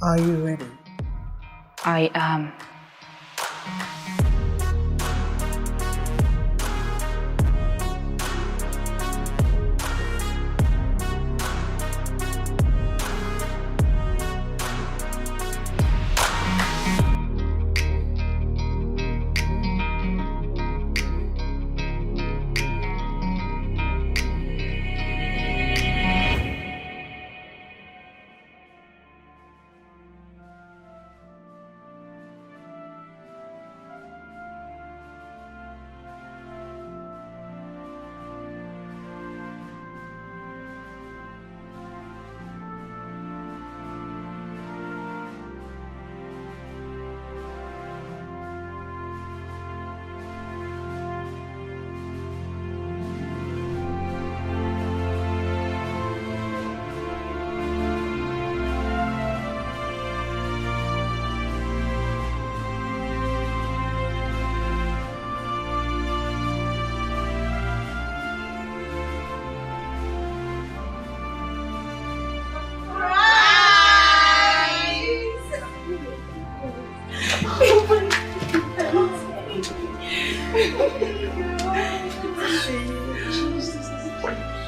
Are you ready? I am.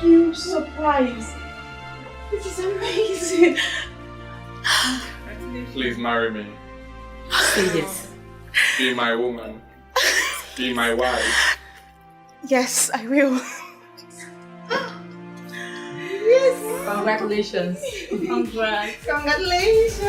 Huge surprise. This is amazing. Please marry me. Say this. Be my woman. Be my wife. Yes, I will. Yes. Congratulations. Congrats. Congratulations.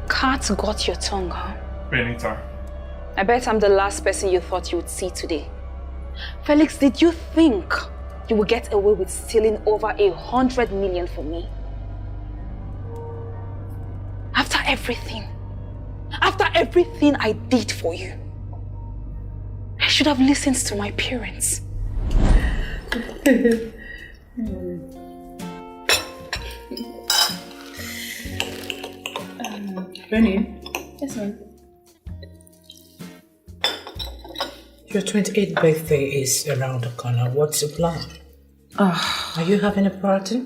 Cat got your tongue, huh? Benita. I bet I'm the last person you thought you would see today. Felix, did you think you would get away with stealing over 100 million from me? After everything I did for you, I should have listened to my parents. Benny? Yes, ma'am. Your 28th birthday is around the corner. What's your plan? Are you having a party?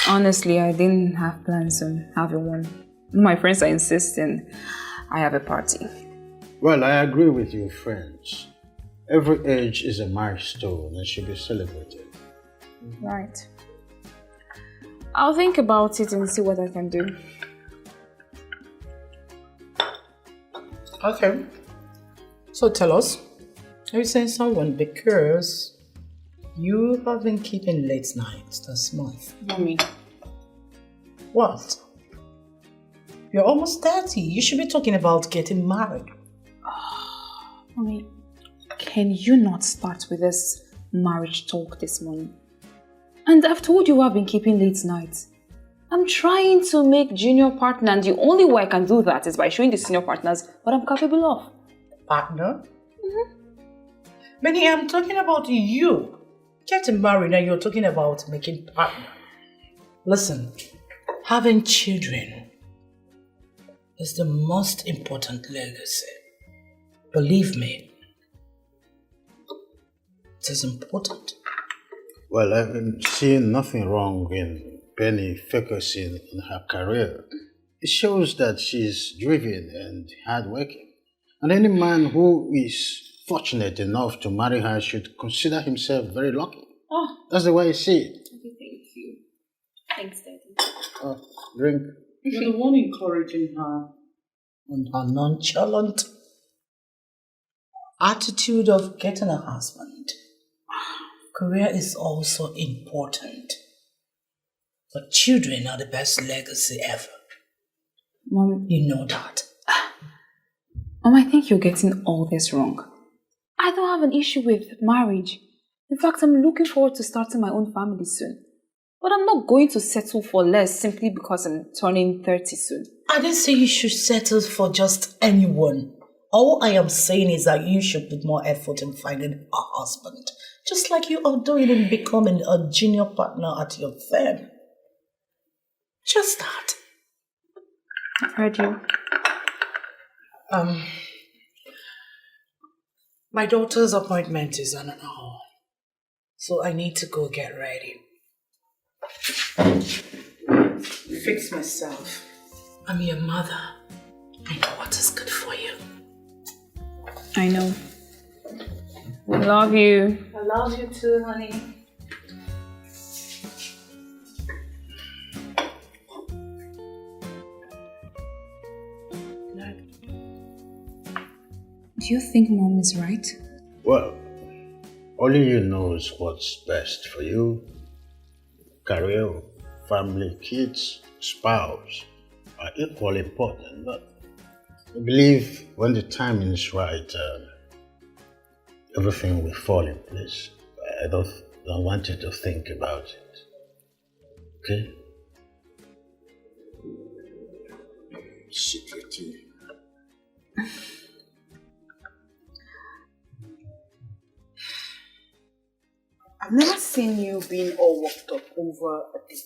Honestly, I didn't have plans on having one. My friends are insisting I have a party. Well, I agree with you, friends. Every age is a milestone and should be celebrated. Right. I'll think about it and see what I can do. Okay. So tell us, are you saying someone because you have been keeping late nights this month? Mommy. What? You're almost 30. You should be talking about getting married. Mommy, can you not start with this marriage talk this morning? And I've told you I've been keeping late nights. I'm trying to make junior partner, and the only way I can do that is by showing the senior partners what I'm capable of. Partner? Benny, I'm talking about you. Getting married and you're talking about making partner. Listen, having children is the most important legacy. Believe me, it is important. Well, I'm seeing nothing wrong in Penny focusing on her career. It shows that she's driven and hardworking. And any man who is fortunate enough to marry her should consider himself very lucky. Oh. That's the way I see it. Okay, thank you. Thanks, Daddy. Oh, drink. You're the one encouraging her on her nonchalant attitude of getting a husband. Career is also important. But children are the best legacy ever. Mom, You know that. I think you're getting all this wrong. I don't have an issue with marriage. In fact, I'm looking forward to starting my own family soon. But I'm not going to settle for less simply because I'm turning 30 soon. I didn't say you should settle for just anyone. All I am saying is that you should put more effort in finding a husband. Just like you are doing in becoming a junior partner at your firm. Just that. I've heard you. My daughter's appointment is in an hour. So I need to go get ready. Fix myself. I'm your mother. I know what is good for you. I know. I love you. I love you too, honey. Do you think Mom is right? Well, only you knows what's best for you. Career, family, kids, spouse are equally important, but I believe when the timing is right, everything will fall in place. I don't want you to think about it. Okay? Secretly. I've never seen you being all worked up over a date.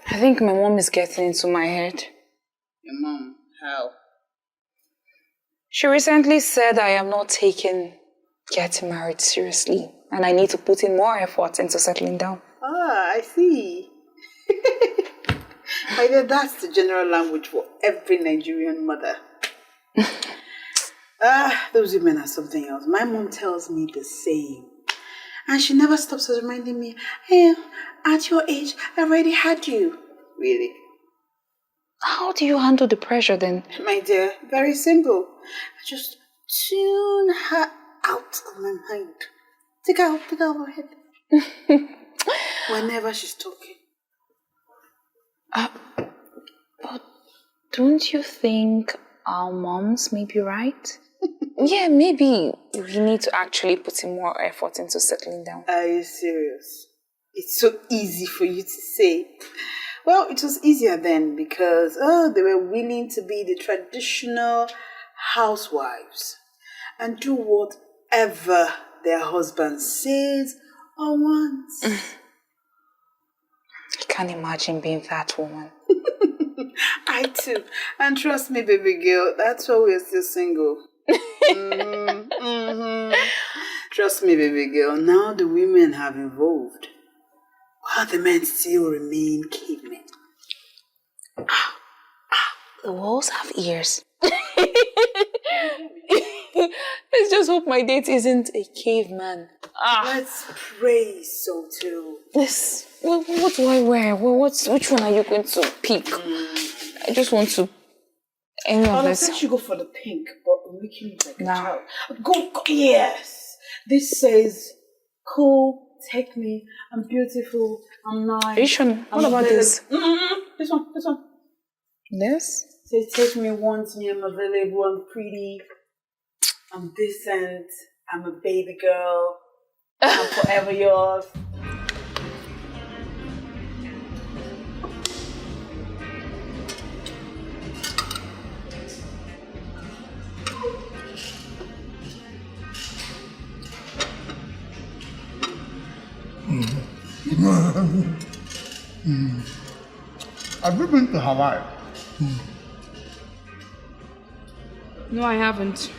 I think my mom is getting into my head. Your mom? How? She recently said I am not taking getting married seriously and I need to put in more effort into settling down. Ah, I see. I know that's the general language for every Nigerian mother. Those women are something else. My mom tells me the same. And she never stops reminding me, hey, at your age, I already had you. Really? How do you handle the pressure then? My dear, very simple. I just tune her out of my mind. Take her out of my head. Whenever she's talking. But don't you think our moms may be right? Yeah, maybe we need to actually put in more effort into settling down. Are you serious? It's so easy for you to say. Well, it was easier then because, they were willing to be the traditional housewives and do whatever their husband says or wants. I can't imagine being that woman. I too. And trust me, baby girl, that's why we're still single. Trust me, baby girl, now the women have evolved, while the men still remain cavemen. The walls have ears. Let's just hope my date isn't a caveman. Let's pray so too. This. What do I wear? Which one are you going to pick? I just want to. Any of this. I think you go for the pink, but making it like a child. Go, yes. This says, cool, take me, I'm beautiful, I'm nice. Are you sure? What about this? This one. This? Say, take me, want me, I'm available, I'm pretty, I'm decent, I'm a baby girl, I'm forever yours. Have you been to Hawaii? No, I haven't.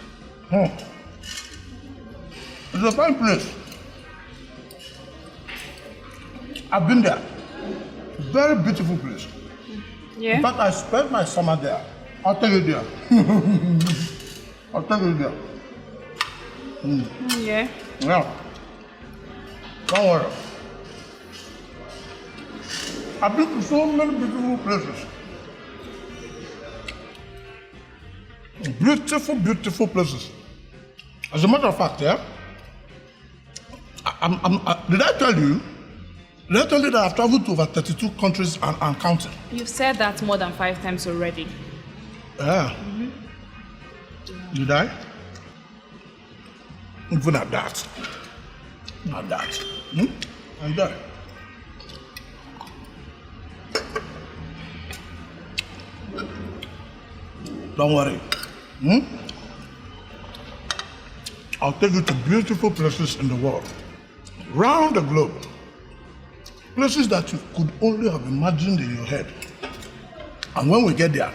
It's a fine place. I've been there. Very beautiful place. Yeah? In fact, I spent my summer there. I'll take you there. I'll take you there. Yeah. Yeah. Don't worry. I've been to so many beautiful places. Beautiful, beautiful places. As a matter of fact, did I tell you Did I tell you that I've traveled to over 32 countries and counting? You've said that more than 5 times already. Yeah. Did I? Even at that. At that. And that. Don't worry. I'll take you to beautiful places in the world. Round the globe. Places that you could only have imagined in your head. And when we get there,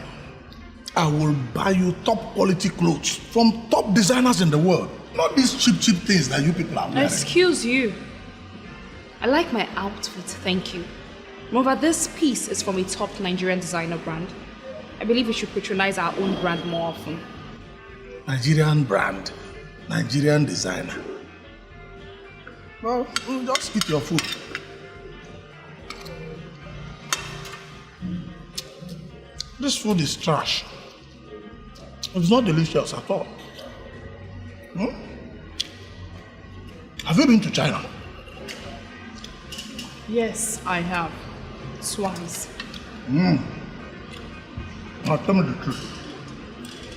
I will buy you top quality clothes from top designers in the world. Not these cheap things that you people are wearing. Excuse you. I like my outfit, thank you. Moreover, this piece is from a top Nigerian designer brand. I believe we should patronize our own brand more often. Nigerian brand. Nigerian designer. Well, just eat your food. This food is trash. It's not delicious at all. Have you been to China? Yes, I have. Twice. Now tell me the truth.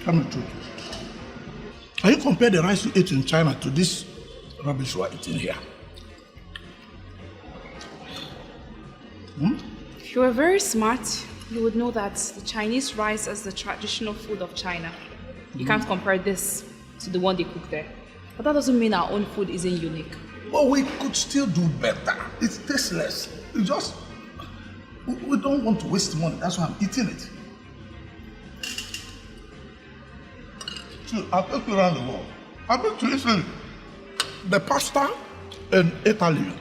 Tell me the truth. Can you compare the rice you ate in China to this rubbish you are eating here? If you were very smart, you would know that the Chinese rice is the traditional food of China. You can't compare this to the one they cook there. But that doesn't mean our own food isn't unique. But we could still do better. It's tasteless. We don't want to waste money. That's why I'm eating it. See, I'll take you around the world. I've been to Italy. The pasta in Italy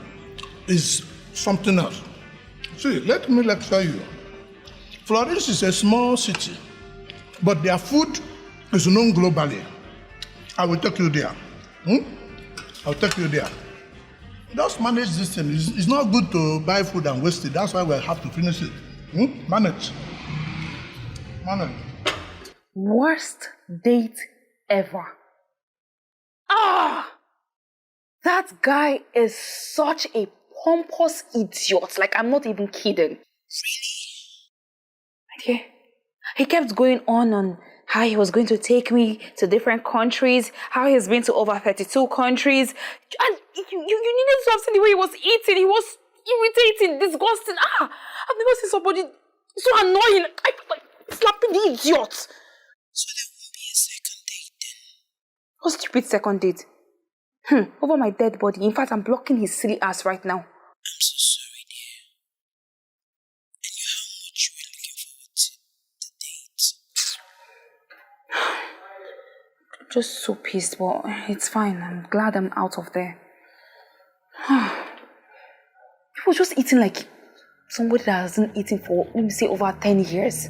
is something else. See, let me lecture you. Florence is a small city, but their food is known globally. I will take you there. I'll take you there. Just manage this thing. It's not good to buy food and waste it. That's why we have to finish it. Manage. Manage. Worst date ever. That guy is such a pompous idiot. Like, I'm not even kidding. Okay. He kept going on how he was going to take me to different countries, how he's been to over 32 countries. And you needed to have seen the way he was eating. He was irritating, disgusting. I've never seen somebody so annoying. I like slapping the idiot. So there won't be a second date then? What stupid second date? Over my dead body. In fact, I'm blocking his silly ass right now. I'm so sorry, dear. And you how much you were looking forward to the date? Just so pissed, but it's fine. I'm glad I'm out of there. He was just eating like somebody that hasn't eaten for, let me say, over 10 years.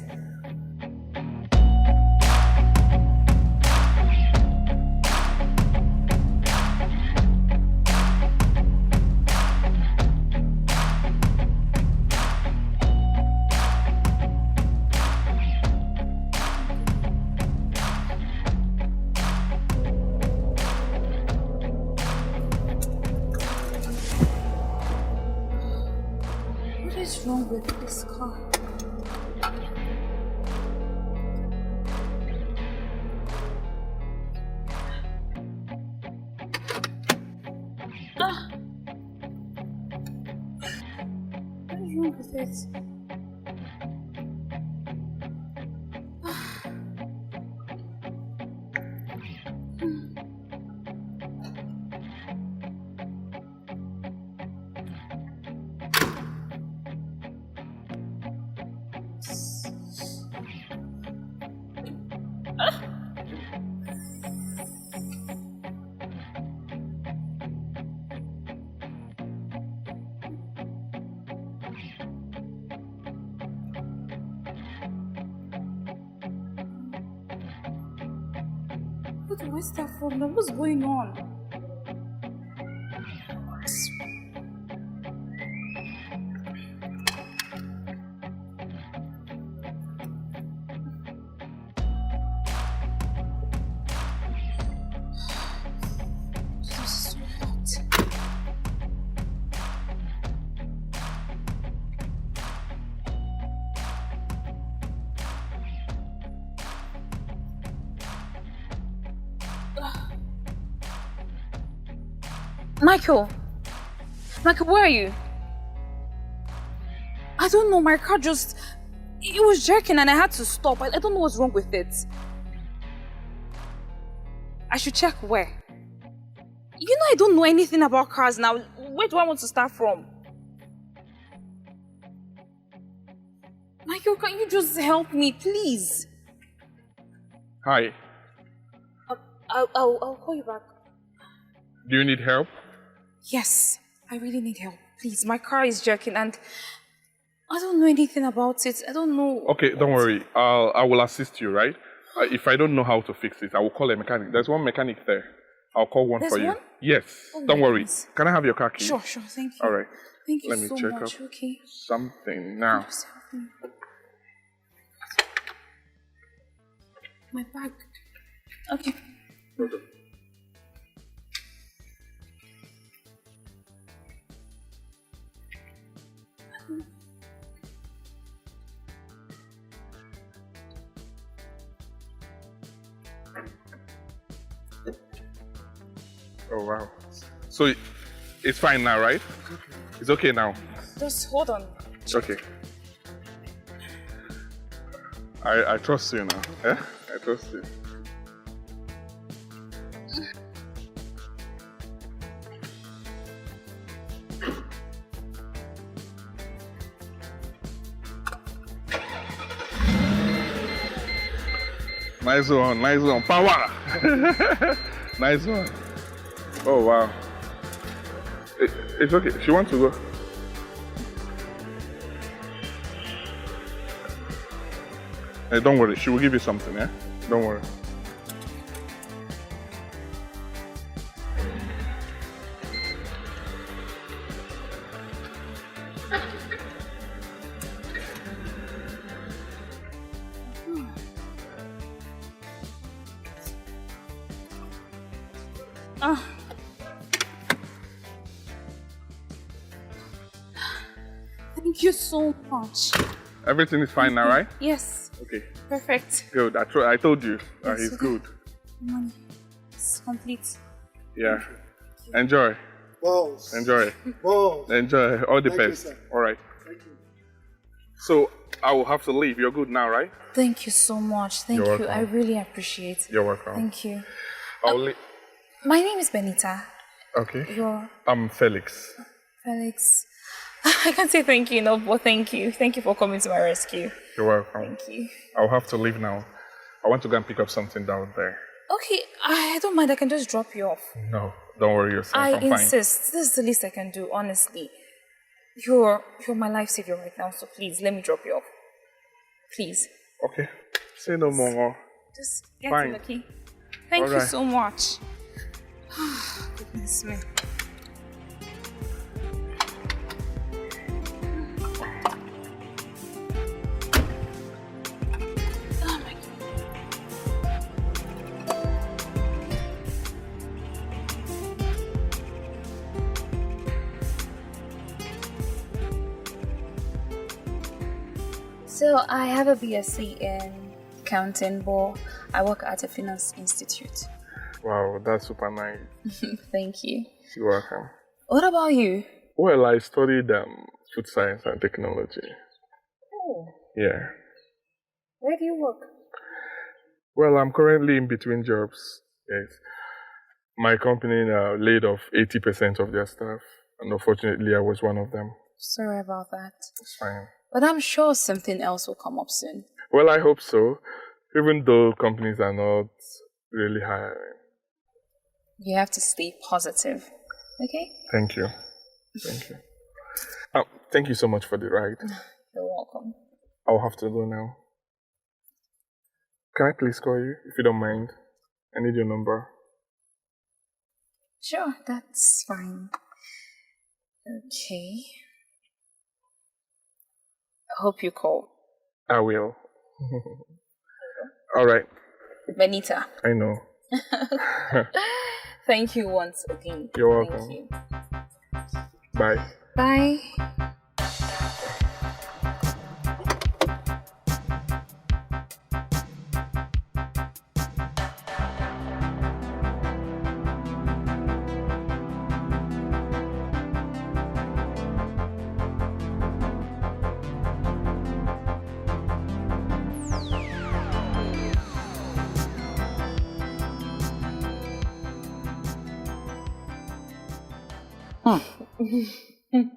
What is wrong with this car? What is wrong with it? Where's that from? What's going on? This is so hot. Michael, where are you? I don't know, my car just... It was jerking and I had to stop. I don't know what's wrong with it. I should check where. You know I don't know anything about cars now. Where do I want to start from? Michael, can you just help me, please? Hi. I'll call you back. Do you need help? Yes, I really need help. Please, my car is jerking and I don't know anything about it. I don't know. Okay, don't worry. I will assist you, right? If I don't know how to fix it, I will call a mechanic. There's one mechanic there. I'll call one There's for you. one? Yes. Oh, Don't worry. goodness. Can I have your car key? Sure, thank you. All right. Thank you Let me so check much, up okay? something now. Just help me. My bag. Okay. Oh, wow. So it's fine now, right? It's okay now. Just hold on. Okay. I trust you now. Yeah? I trust you. Nice one. Power! Nice one. Oh, wow. It's okay. She wants to go. Hey, don't worry. She will give you something, yeah? Don't worry. Thank you so much. Everything is fine now, right? Yes. Okay. Perfect. Good. I told you. He's okay. good. Money. It's complete. Yeah. Enjoy. Balls. Enjoy. Balls. Enjoy. All the Thank you, best. sir. All right. Thank you. So I will have to leave. You're good now, right? Thank you so much. Thank You're you. welcome. I really appreciate it. You're welcome. Thank you. I'll leave. My name is Benita. Okay. You're I'm Felix. Felix. I can't say thank you enough, but thank you. Thank you for coming to my rescue. You're welcome. Thank you. I'll have to leave now. I want to go and pick up something down there. Okay, I don't mind. I can just drop you off. No, don't worry yourself. I I'm fine. insist. This is the least I can do, honestly. You're my lifesaver right now, so please let me drop you off. Please. Okay. Say no more. Just get Fine. lucky. Thank you Alright. so much. Goodness me. Oh my God. So I have a BSc in accounting, but I work at a finance institute. Wow, that's super nice. Thank you. You're welcome. What about you? Well, I studied food science and technology. Oh, Yeah. where do you work? Well, I'm currently in between jobs. Yes. My company laid off 80% of their staff, and unfortunately, I was one of them. Sorry about that. It's fine. But I'm sure something else will come up soon. Well, I hope so, even though companies are not really hiring. You have to stay positive. Okay? Thank you. Thank you. Thank you so much for the ride. You're welcome. I'll have to go now. Can I please call you, if you don't mind? I need your number. Sure, that's fine. Okay. I hope you call. I will. All right. Benita. I know. Thank you once again. You're Thank welcome. you. Bye. Bye.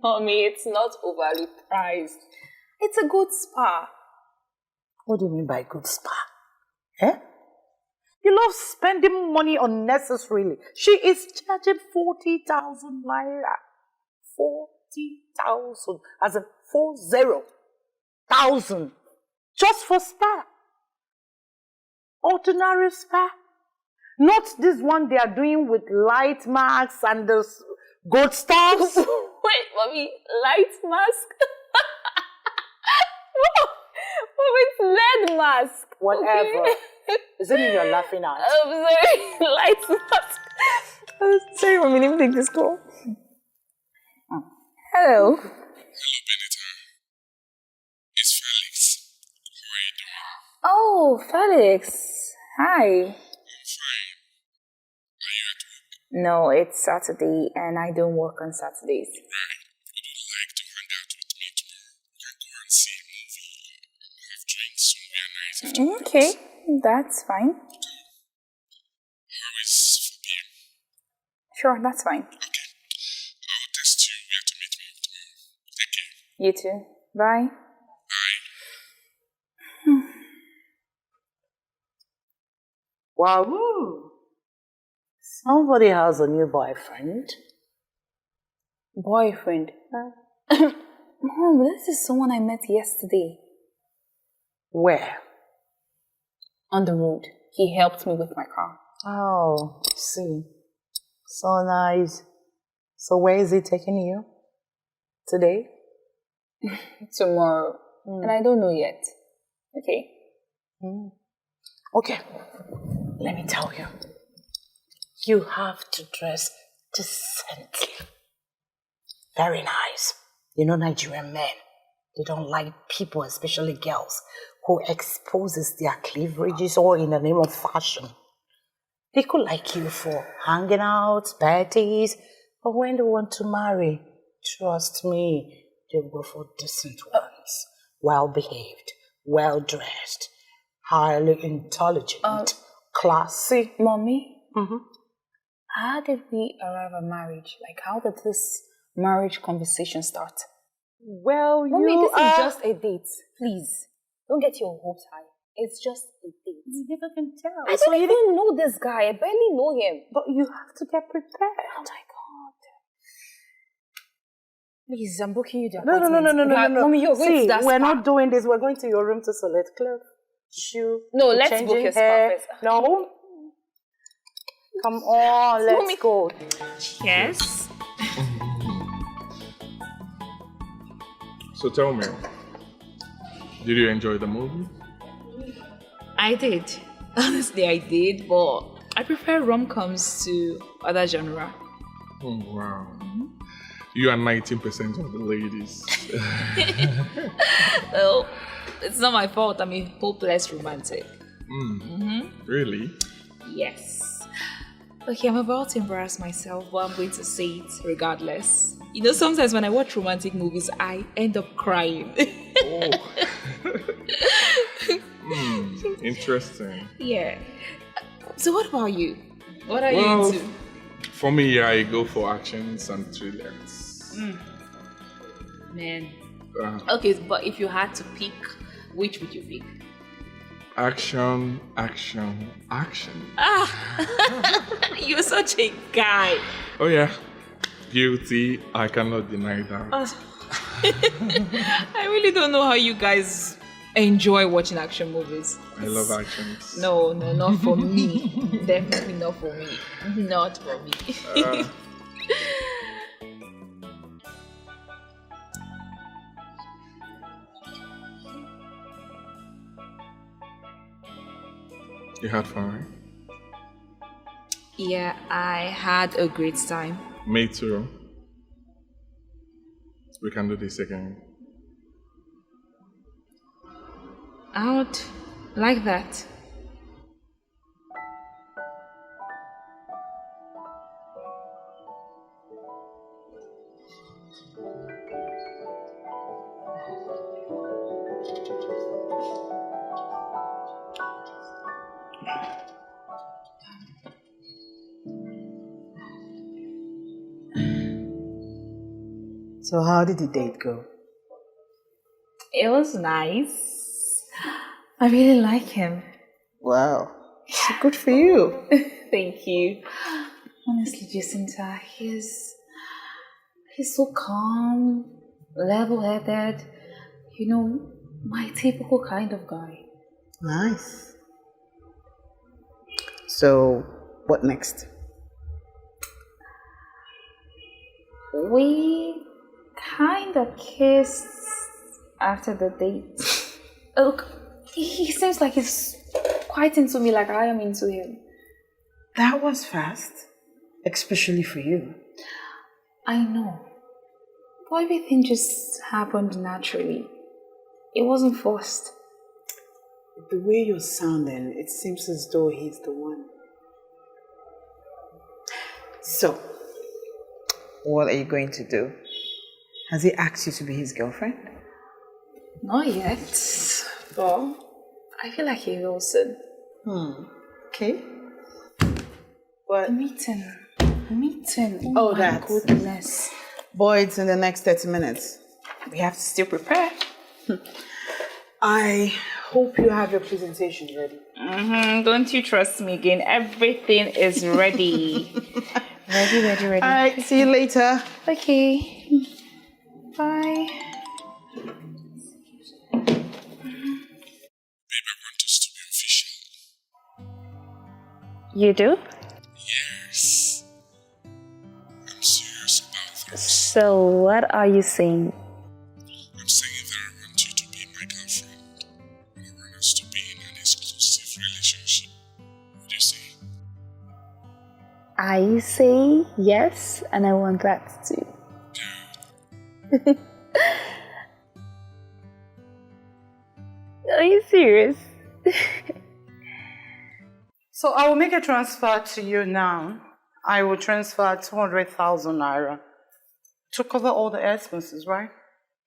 Mommy, it's not overly priced. It's a good spa. What do you mean by good spa? Eh? You love spending money unnecessarily. She is charging 40,000 naira. 40,000. As in 40,000. Just for spa. Ordinary spa. Not this one they are doing with light masks and the gold stuffs. Wait, Mommy, light mask? Mommy, it's lead mask. Whatever. Okay. Isn't it you're laughing at? I'm sorry, light mask. I'm sorry, Mommy, let me take this call. Hello. Hello, Benita. It's Felix. How are you doing? Oh, Felix. Hi. I'm fine. Are you at work? No, it's Saturday and I don't work on Saturdays. Right. Would you like to hang out with me tomorrow? We can go and see a movie, have drinks somewhere nice after Okay, that's fine. How is 4 p.m.? Sure, that's fine. Okay. I'll text you where to meet me tomorrow. Take care. You too. Bye. Bye. Wow. Somebody has a new boyfriend. Boyfriend. Mom, this is someone I met yesterday. Where? On the road. He helped me with my car. Oh, see. So nice. So where is he taking you? Today? Tomorrow. And I don't know yet. Okay. Okay. Let me tell you. You have to dress decently. Very nice. You know Nigerian men, they don't like people, especially girls, who exposes their cleavages all in the name of fashion. They could like you for hanging out, parties, but when they want to marry, trust me, they'll go for decent ones. Well-behaved, well-dressed, highly intelligent, classy. Mommy? How did we arrive at marriage? Like, how did this marriage conversation start? Well, Mommy, you this are... is just a date. Please, don't get your hopes high. It's just a date. You never can tell. I don't even know this guy. I barely know him. But you have to get prepared. Oh my God. Please, I'm booking you the No. Mommy, you're going to that we're spa. not doing this. We're going to your room to select clothes, shoe. No, let's book changing your spa hair. first. No. Come on, let's Mommy. go. Yes. So tell me, did you enjoy the movie? I did. Honestly, I did, but I prefer rom-coms to other genre. Oh, wow. You are 19% of the ladies. Well, it's not my fault. I'm a hopeless romantic. Really? Yes. Okay, I'm about to embarrass myself, but I'm going to say it regardless. You know, sometimes when I watch romantic movies, I end up crying. Oh. Interesting. Yeah. So what about you? What are Well, you into? for me, I go for actions and thrillers. Man. Okay, Okay, but if you had to pick, which would you pick? action. You're such a guy. Oh yeah, guilty. I cannot deny that. I really don't know how you guys enjoy watching action movies. I love actions. No, not for me. Definitely not for me. Not for me. You had fun, right? Yeah, I had a great time. Me too. We can do this again. I would like that. So how did the date go? It was nice. I really like him. Wow. Good for you. Thank you. Honestly, Jacinta, he's so calm, level-headed. You know, my typical kind of guy. Nice. So, what next? We kind of kissed after the date. Look, he seems like he's quite into me like I am into him. That was fast. Especially for you. I know. But everything just happened naturally. It wasn't forced. The way you're sounding, it seems as though he's the one. So, what are you going to do? Has he asked you to be his girlfriend? Not yet. But I feel like he will soon. Okay. But Meeting. Oh, my that. goodness. Boy, it's in the next 30 minutes. We have to still prepare. I hope you have your presentation ready. Don't you trust me again? Everything is ready. ready. All right, see you later. Okay. Bye. Babe, I want us to be official. You do? Yes. I'm serious about this. So what are you saying? I'm saying that I want you to be my girlfriend. And I want us to be in an exclusive relationship. What do you say? I say yes, and I want that too. Are you serious? So I will make a transfer to you now. I will transfer 200,000 naira to cover all the expenses, right?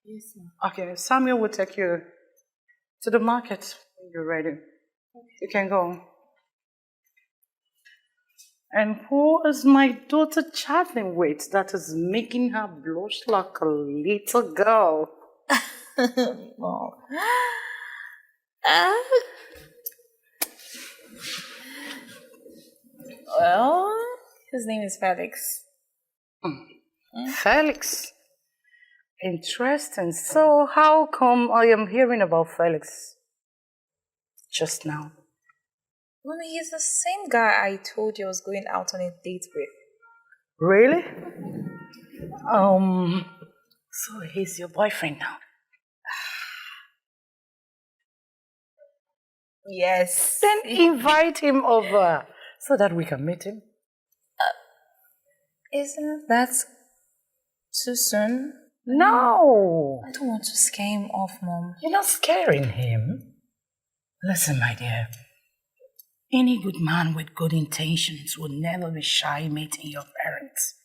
Yes, ma'am. Okay, Samuel will take you to the market when you're ready. You can go. And who is my daughter chatting with that is making her blush like a little girl? Mom. Well, his name is Felix. Felix. Interesting. So how come I am hearing about Felix just now? Mommy, he's the same guy I told you I was going out on a date with. Really? So he's your boyfriend now? Yes. Then invite him over so that we can meet him. Isn't that too soon? No! I don't want to scare him off, Mom. You're not scaring him. Listen, my dear. Any good man with good intentions will never be shy meeting your parents.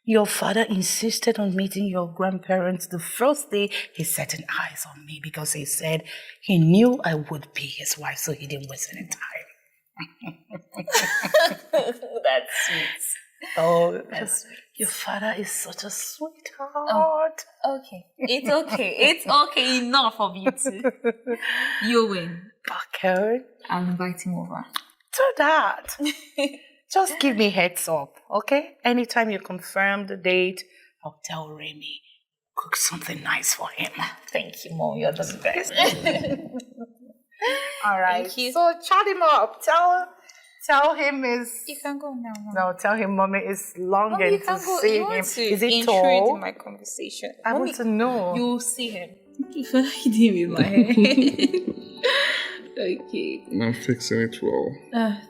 Your father insisted on meeting your grandparents the first day he set an eyes on me because he said he knew I would be his wife, so he didn't waste any time. That's sweet. Oh, your father is such a sweetheart. Okay. It's okay. It's okay enough of you two. You win. Okay. I'll invite him over. Do that. Just give me heads up, okay? Anytime you confirm the date, I'll tell Remy. Cook something nice for him. Thank you, Mom. You're the best. All right. Thank you. So chat him up. Tell him You can go now, Mom. No, tell him mommy is longing Mommy, you to can go. see You him. want to Is he intrude tall? in my conversation. I want to know. You'll see him. If I hit him with my hair. Okay. I'm fixing it well.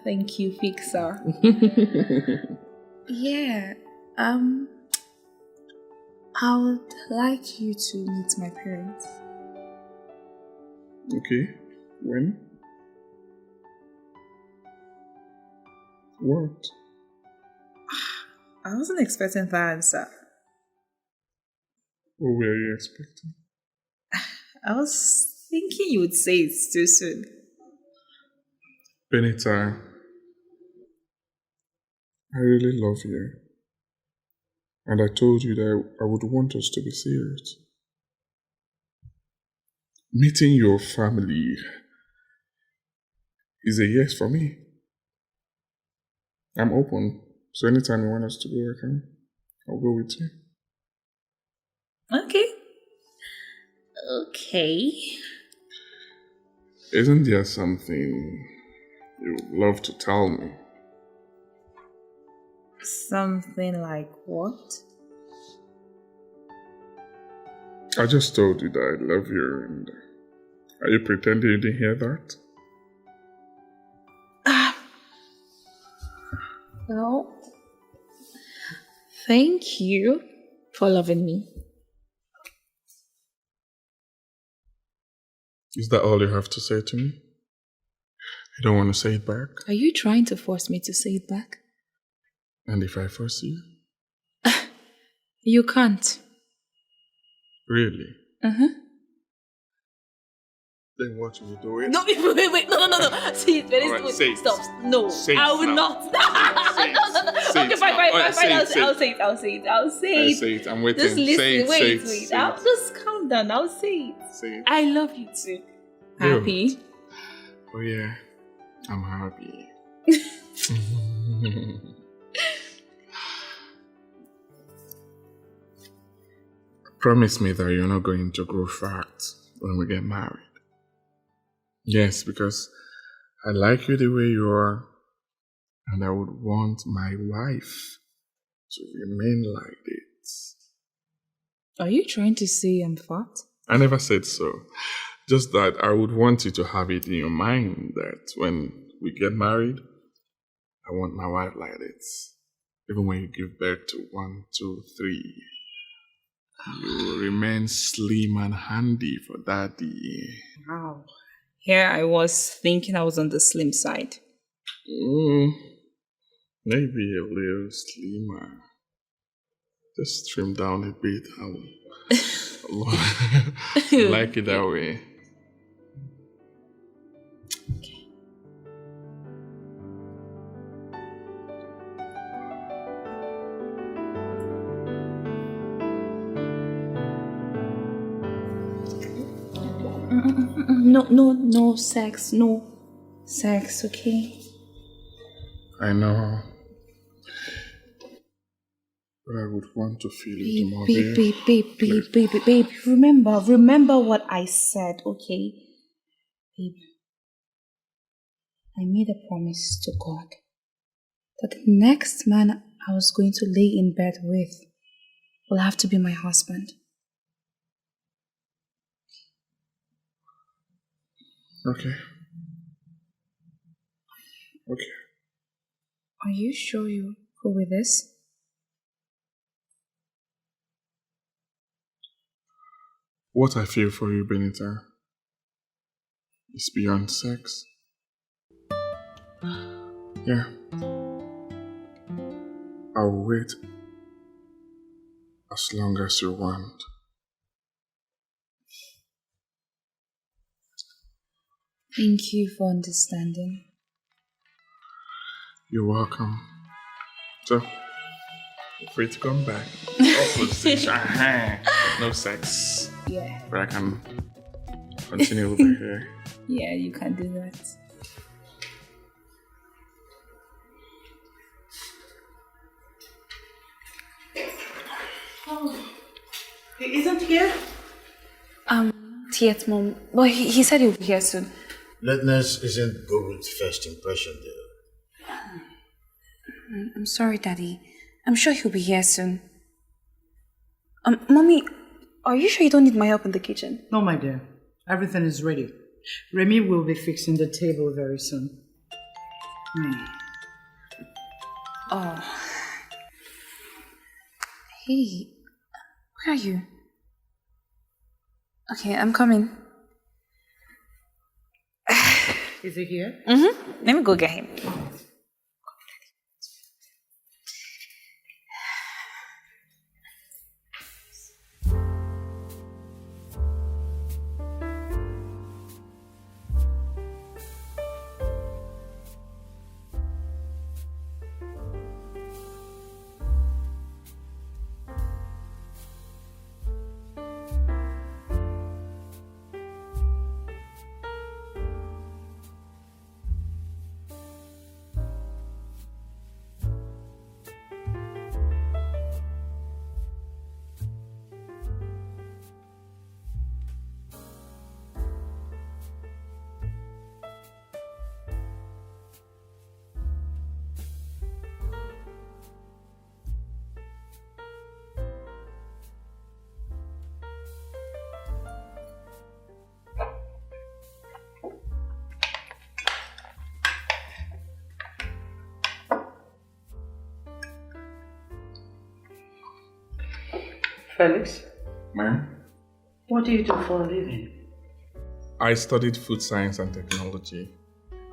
Thank you, Fixer. Yeah. I would like you to meet my parents. Okay. When? What? I wasn't expecting that answer. What were you expecting? I was thinking you would say it's too soon. Benita, I really love you. And I told you that I would want us to be serious. Meeting your family is a yes for me. I'm open. So anytime you want us to go, I'll go with you. Okay. Okay. Isn't there something you would love to tell me? Something like what? I just told you that I love you, and are you pretending you didn't hear that? Well, thank you for loving me. Is that all you have to say to me? You don't want to say it back? Are you trying to force me to say it back? And if I force you? You can't. Really? Uh-huh. Then watch me do it. No, wait, no. See, Alright, say it. Stop. No, Say it I will now. not. Say it. No. Say Okay, it fine. now. Alright, say it, I'll say say it. I say it. I'm waiting. Just listen. Say it, Wait. say it. I'll just calm down. I'll say it. Say it. I love you too. Good. Happy? Oh yeah, I'm happy. Promise me that you're not going to grow fat when we get married. Yes, because I like you the way you are, and I would want my wife to remain like this. Are you trying to say I'm fat? I never said so. Just that I would want you to have it in your mind that when we get married, I want my wife like this. Even when you give birth to 1, 2, 3, you will remain slim and handy for daddy. Wow. Here I was thinking I was on the slim side. Maybe a little slimmer. Just trim down a bit. I like it that way. No sex. No sex, okay? I know. But I would want to feel it more. Babe. Remember what I said, okay? Babe, I made a promise to God that the next man I was going to lay in bed with will have to be my husband. Okay. Are you sure you're cool with this? What I feel for you, Benita, is beyond sex. Yeah. I'll wait as long as you want. Thank you for understanding. You're welcome. So, feel free to come back. Opposition. No sex. Yeah. But I can continue over here. Yeah, you can do that. He isn't here? Not yet, Mom. Well, he said he'll be here soon. Lateness isn't good with first impression, though. I'm sorry, Daddy. I'm sure he'll be here soon. Mommy, are you sure you don't need my help in the kitchen? No, my dear. Everything is ready. Remy will be fixing the table very soon. Oh. Hey, where are you? Okay, I'm coming. Is he here? Mm-hmm. Let me go get him. Felix, Ma'am? what do you do for a living? I studied food science and technology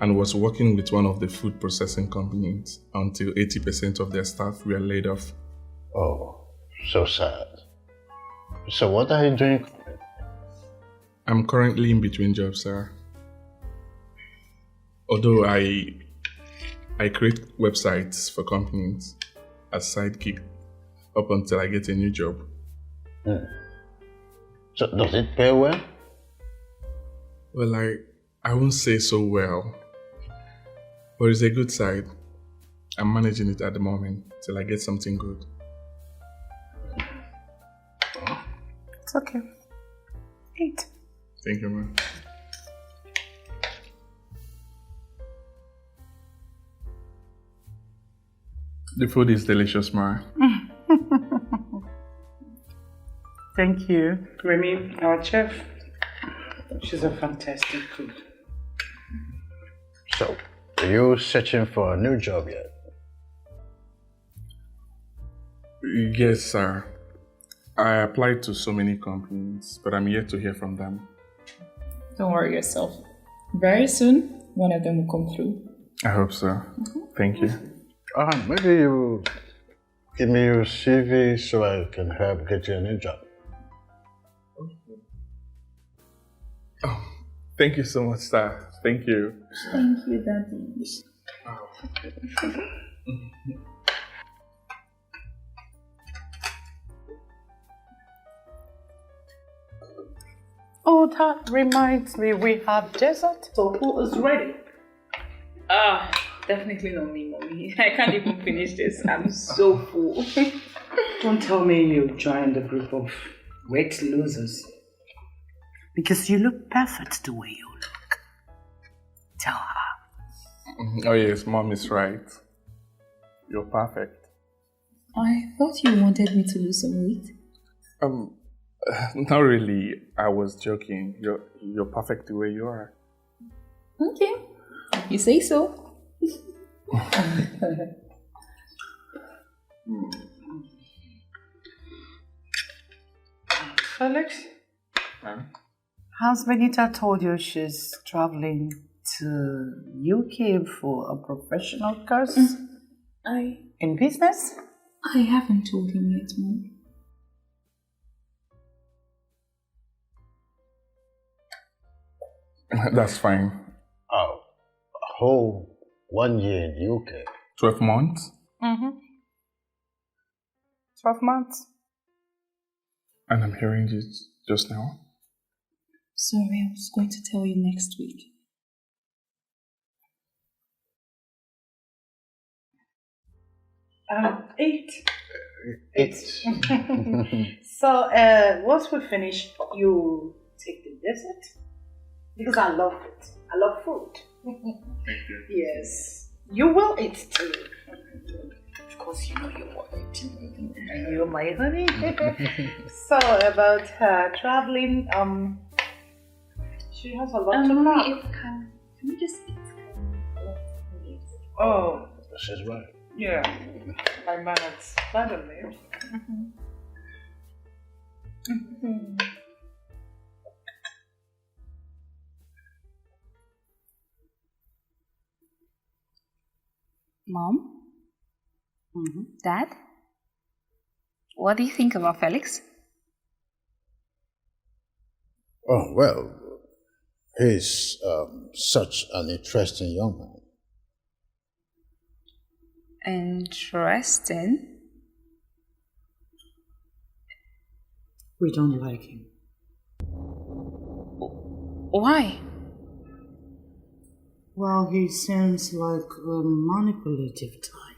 and was working with one of the food processing companies until 80% of their staff were laid off. Oh, so sad. So what are you doing? I'm currently in between jobs, sir. Although I create websites for companies as side gig up until I get a new job. So does it pay well? Well, I won't say so well, but it's a good side. I'm managing it at the moment till I get something good. It's okay. Eat. Thank you, man. The food is delicious, ma. Thank you. Remy, our chef. She's a fantastic cook. So, are you searching for a new job yet? Yes, sir. I applied to so many companies, but I'm yet to hear from them. Don't worry yourself. Very soon, one of them will come through. I hope so. Thank you. Maybe you give me your CV so I can help get you a new job. Oh, thank you so much, sir. Thank you. Thank you, Daddy. Oh, that reminds me, we have dessert. So who is ready? Definitely not me, Mommy. I can't even finish this. I'm so full. Don't tell me you joined a group of weight losers. Because you look perfect the way you look. Tell her. Oh yes, Mom is right. You're perfect. I thought you wanted me to lose some weight. Not really. I was joking. You're perfect the way you are. Okay. You say so. Felix? Has Benita told you she's traveling to UK for a professional course? In business? I haven't told him yet, Mom. That's fine. Oh, a whole 1 year in the UK. 12 months? 12 months. And I'm hearing this just now. Sorry, I was going to tell you next week. Eight. It's So, once we finish, you take the dessert? Because I love it. I love food. Thank you. Yes. You will eat too. Of course, you know you will eat. And you're my honey. So, about traveling, she has a lot to know. Can we just eat? Oh, she's right. yeah. My manners. Pardon me. Mom? Dad? What do you think about Felix? Oh, well, he's such an interesting young man. Interesting. We don't like him. Why? Well, he seems like a manipulative type.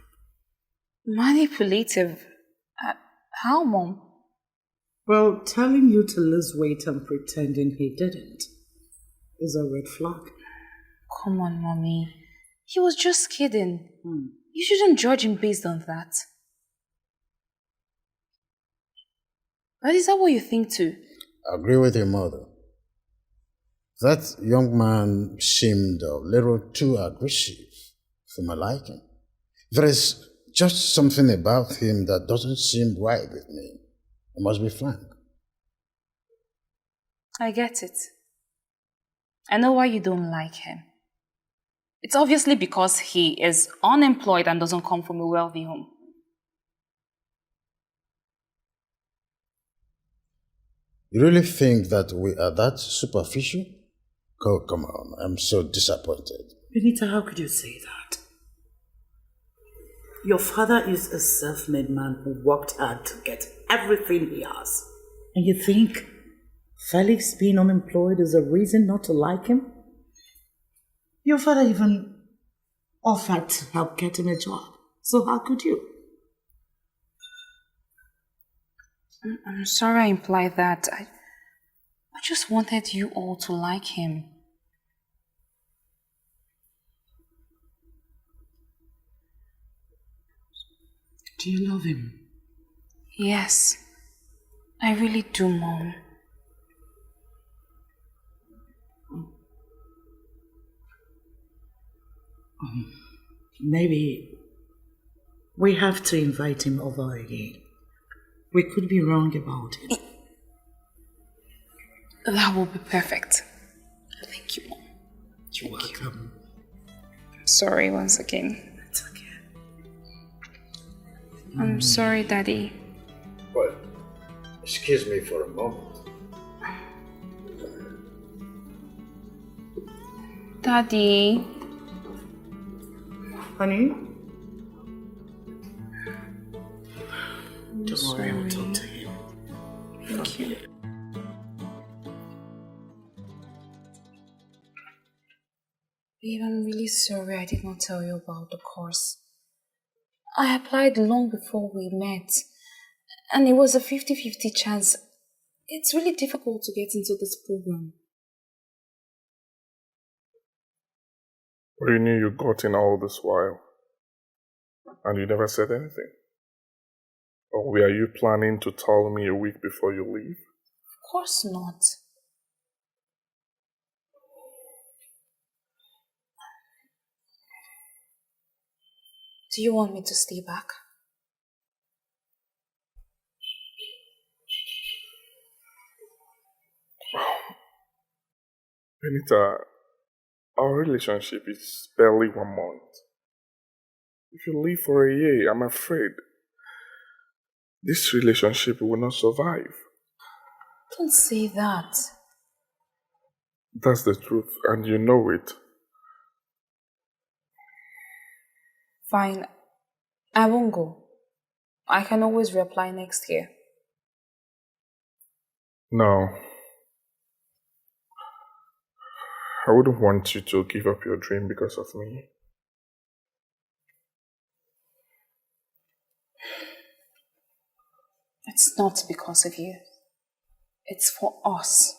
Manipulative? How, Mom? Well, telling you to lose weight and pretending he didn't is a red flag. Come on, Mommy. He was just kidding. You shouldn't judge him based on that. But is that what you think too? I agree with your mother. That young man seemed a little too aggressive for my liking. There is just something about him that doesn't seem right with me. I must be frank. I get it. I know why you don't like him. It's obviously because he is unemployed and doesn't come from a wealthy home. You really think that we are that superficial? Oh, come on, I'm so disappointed. Benita, how could you say that? Your father is a self-made man who worked hard to get everything he has. And you think Felix being unemployed is a reason not to like him? Your father even offered to help get him a job. So how could you? I'm sorry I implied that. I just wanted you all to like him. Do you love him? Yes, I really do, Mom. Maybe we have to invite him over again. We could be wrong about it. That will be perfect. Thank you, Mom. You're welcome. I'm sorry once again. It's okay. I'm sorry, Daddy. Well, excuse me for a moment. Daddy. Honey? I'm Don't worry, I'll talk to him. Thank you. Babe, I'm really sorry I did not tell you about the course. I applied long before we met, and it was a 50-50 chance. It's really difficult to get into this program. Well, you knew you got in all this while, and you never said anything. Or were you planning to tell me a week before you leave? Of course not. Do you want me to stay back? Benita, our relationship is barely 1 month. If you leave for a year, I'm afraid this relationship will not survive. Don't say that. That's the truth, and you know it. Fine. I won't go. I can always reapply next year. No. I wouldn't want you to give up your dream because of me. It's not because of you. It's for us.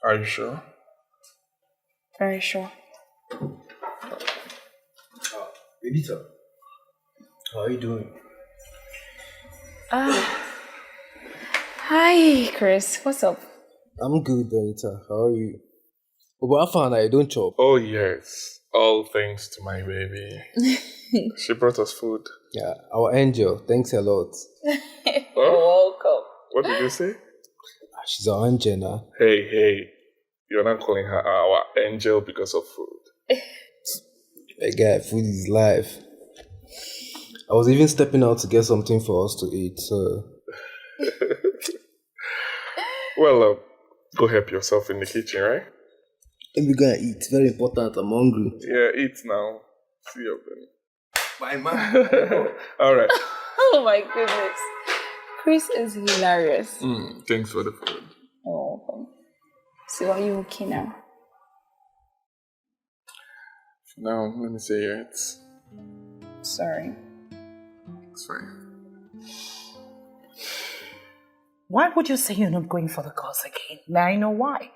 Are you sure? Very sure. Benita, how are you doing? Hi, Chris. What's up? I'm good, Benita. How are you? Oh, but I found I don't chop. Oh, yes. All thanks to my baby. She brought us food. Yeah, our angel. Thanks a lot. Huh? Welcome. What did you say? She's our angel now. Hey. You're not calling her our angel because of food. That guy, food is life. I was even stepping out to get something for us to eat, so... Well, go help yourself in the kitchen, right? Let me go and eat. Very important. I'm hungry. Yeah, eat now. See you then. Bye, man. All right. Oh my goodness. Chris is hilarious. Thanks for the food. You're welcome. So are you okay now? For now, let me say it's... Sorry. It's fine. Why would you say you're not going for the course again? May I know why?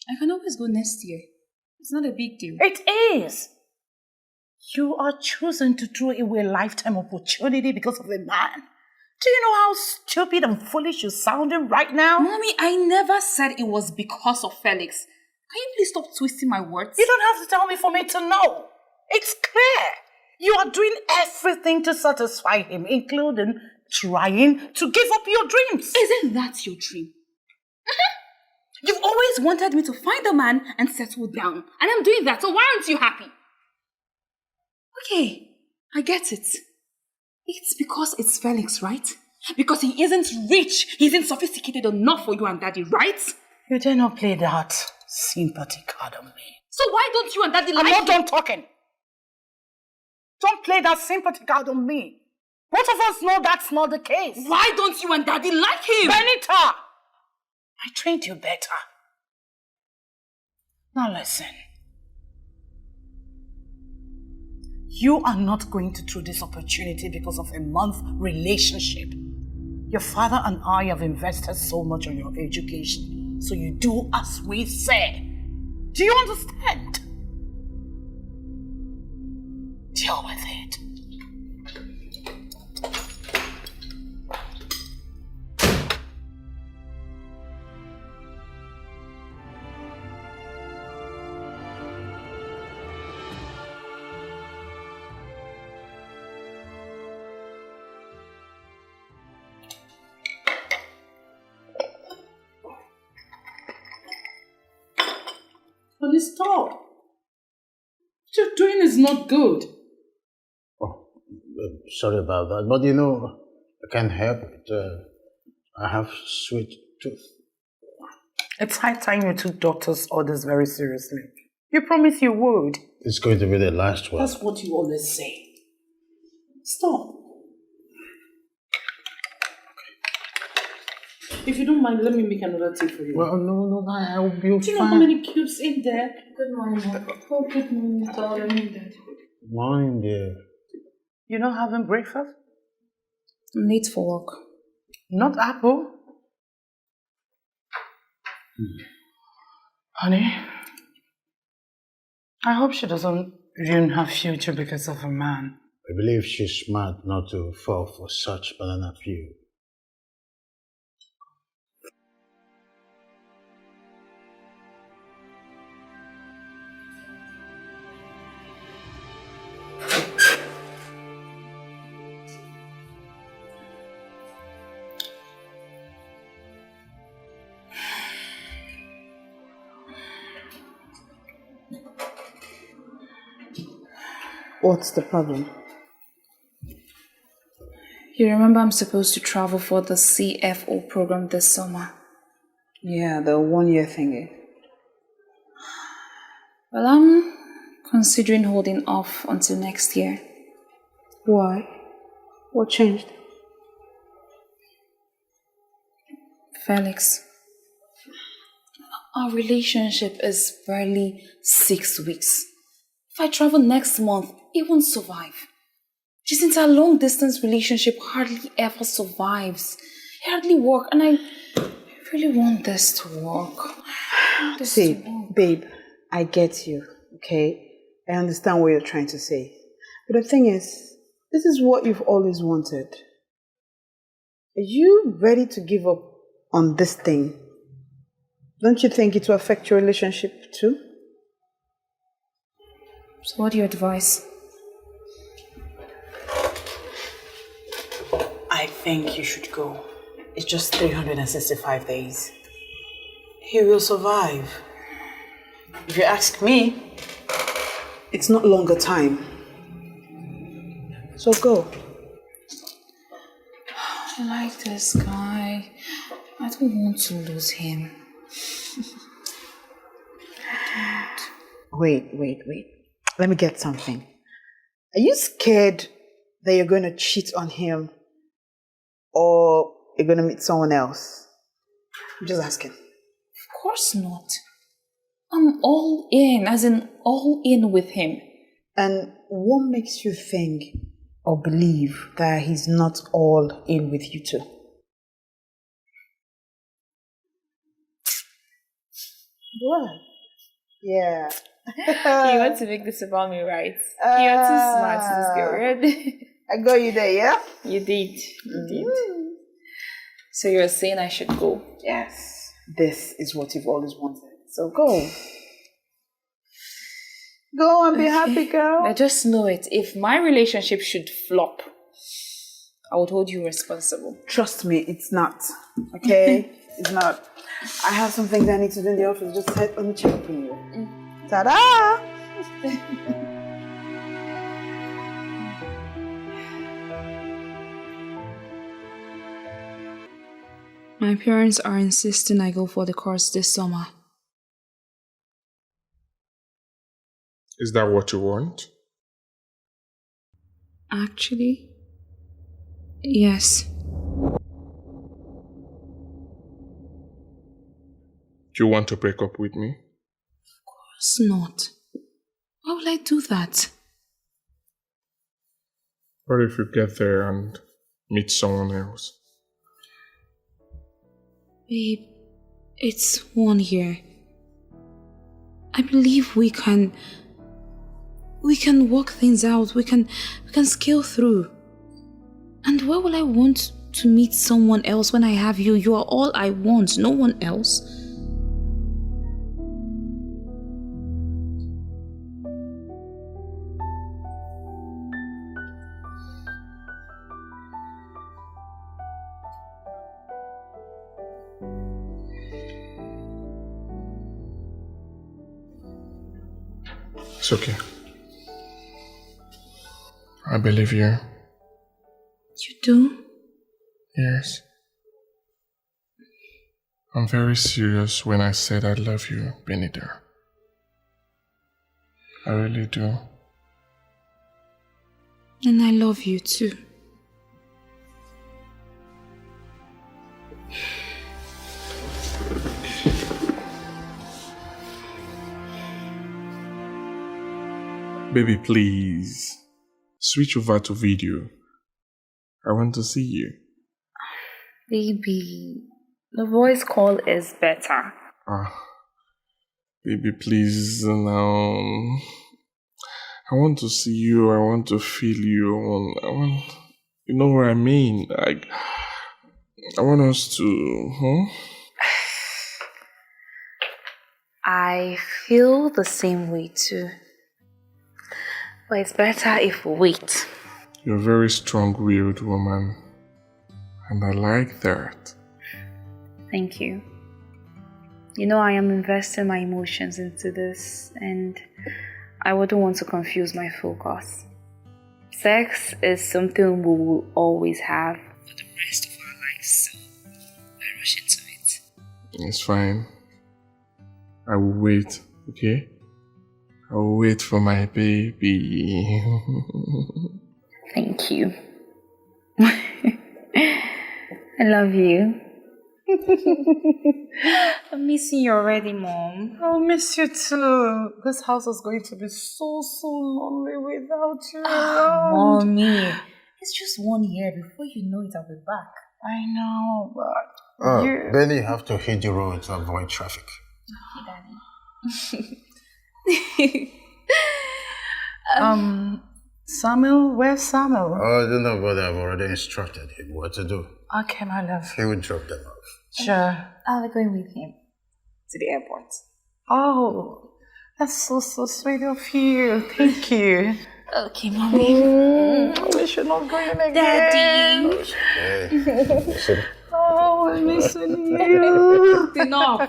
I can always go next year. It's not a big deal. It is. You are choosing to throw away a lifetime opportunity because of a man. Do you know how stupid and foolish you're sounding right now? Mommy, I never said it was because of Felix. Can you please stop twisting my words? You don't have to tell me for me to know. It's clear. You are doing everything to satisfy him, including trying to give up your dreams. Isn't that your dream? You've always wanted me to find a man and settle down. And I'm doing that, so why aren't you happy? Okay, I get it. It's because it's Felix, right? Because he isn't rich, he isn't sophisticated enough for you and Daddy, right? You dare not play that sympathy card on me. So why don't you and Daddy like I'm not him? done talking. Don't play that sympathy card on me. Both of us know that's not the case. Why don't you and Daddy like him? Benita! I trained you better. Now listen. You are not going to throw this opportunity because of a month relationship. Your father and I have invested so much on your education, so you do as we say. Do you understand? Deal with it. Honey, stop. What you're doing is not good. Oh, sorry about that. But I can't help it. I have sweet tooth. It's high time you took doctor's orders very seriously. You promised you would. It's going to be the last one. That's what you always say. Stop. If you don't mind, let me make another tea for you. Well, no, I will be fine. Do you know how many cubes in there? Good morning, Mom. Oh, good morning, darling. Good morning, dear. You're not having breakfast? I'm late for work. Not apple? Honey, I hope she doesn't ruin her future because of a man. I believe she's smart not to fall for such banana peel. What's the problem? You remember I'm supposed to travel for the CFO program this summer? Yeah, the 1 year thingy. Well, I'm considering holding off until next year. Why? What changed? Felix, our relationship is barely 6 weeks. If I travel next month, it won't survive. Since our long distance relationship hardly ever survives. It hardly works, and I really want this to work. Babe, I get you, okay? I understand what you're trying to say. But the thing is, this is what you've always wanted. Are you ready to give up on this thing? Don't you think it will affect your relationship too? So what do you advise? I think you should go. It's just 365 days. He will survive. If you ask me, it's not longer time. So go. I like this guy. I don't want to lose him. Wait. Let me get something. Are you scared that you're going to cheat on him or you're going to meet someone else? I'm just asking. Of course not. I'm all in, as in all in with him. And what makes you think or believe that he's not all in with you too? What? Yeah. You want to make this about me, right? You're too smart to this girl. I got you there, yeah? You did. So you're saying I should go? Yes. This is what you've always wanted. So go. Go and be happy, girl. I just know it. If my relationship should flop, I would hold you responsible. Trust me, it's not. Okay? It's not. I have some things I need to do in the office. Just let me check up on you. Ta-da! My parents are insisting I go for the course this summer. Is that what you want? Actually, yes. Do you want to break up with me? Of course not. Why would I do that? What if you get there and meet someone else? Babe, it's 1 year. I believe we can work things out. We can scale through. And why would I want to meet someone else when I have you? You are all I want, no one else. It's okay. I believe you. You do? Yes. I'm very serious when I said I love you, Benita. I really do. And I love you too. Baby, please. Switch over to video. I want to see you. Baby, the voice call is better. Baby, please, now. I want to see you. I want to feel you. You know what I mean? I want us to, I feel the same way too. But it's better if we wait. You're a very strong-willed woman. And I like that. Thank you. You know, I am investing my emotions into this, and I wouldn't want to confuse my focus. Sex is something we will always have for the rest of our lives, so I rush into it. It's fine. I will wait, okay? I will wait for my baby. Thank you. I love you. I'm missing you already, Mom. I'll miss you too. This house is going to be so lonely without you around. Mommy, it's just 1 year. Before you know it, I'll be back. I know, but Benny have to hit the road to avoid traffic. Okay, Daddy. Samuel, where's Samuel? Oh, I don't know, but I've already instructed him what to do. Okay, my love. He will drop them off. Sure. I'll be going with him to the airport. Oh, that's so sweet of you. Thank you. Okay, Mommy. We should not go in again. Daddy. Hey. Oh, I'm missing you. Enough.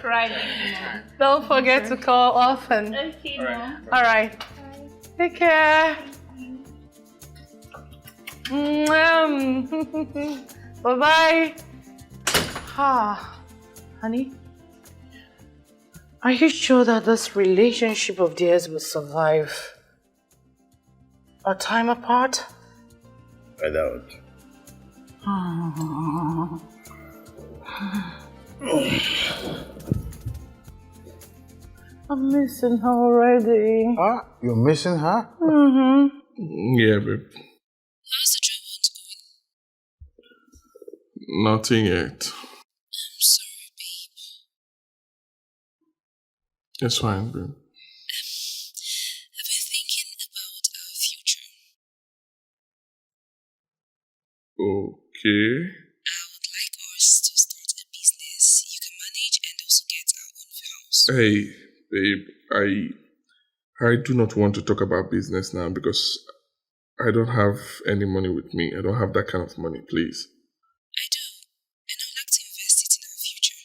Crying. Don't forget to call often. Okay, Mom. All right. Take care. Bye-bye. Honey, are you sure that this relationship of theirs will survive a time apart? I doubt. I'm missing her already. You're missing her? Mm-hmm. Yeah, babe. How's the job hunt going? Nothing yet. I'm sorry, babe. It's fine, babe. I've been thinking about our future. Okay. I would like us to start a business you can manage and also get our own house. Hey, babe, I do not want to talk about business now because I don't have any money with me. I don't have that kind of money, please. I do, and I'd like to invest it in our future.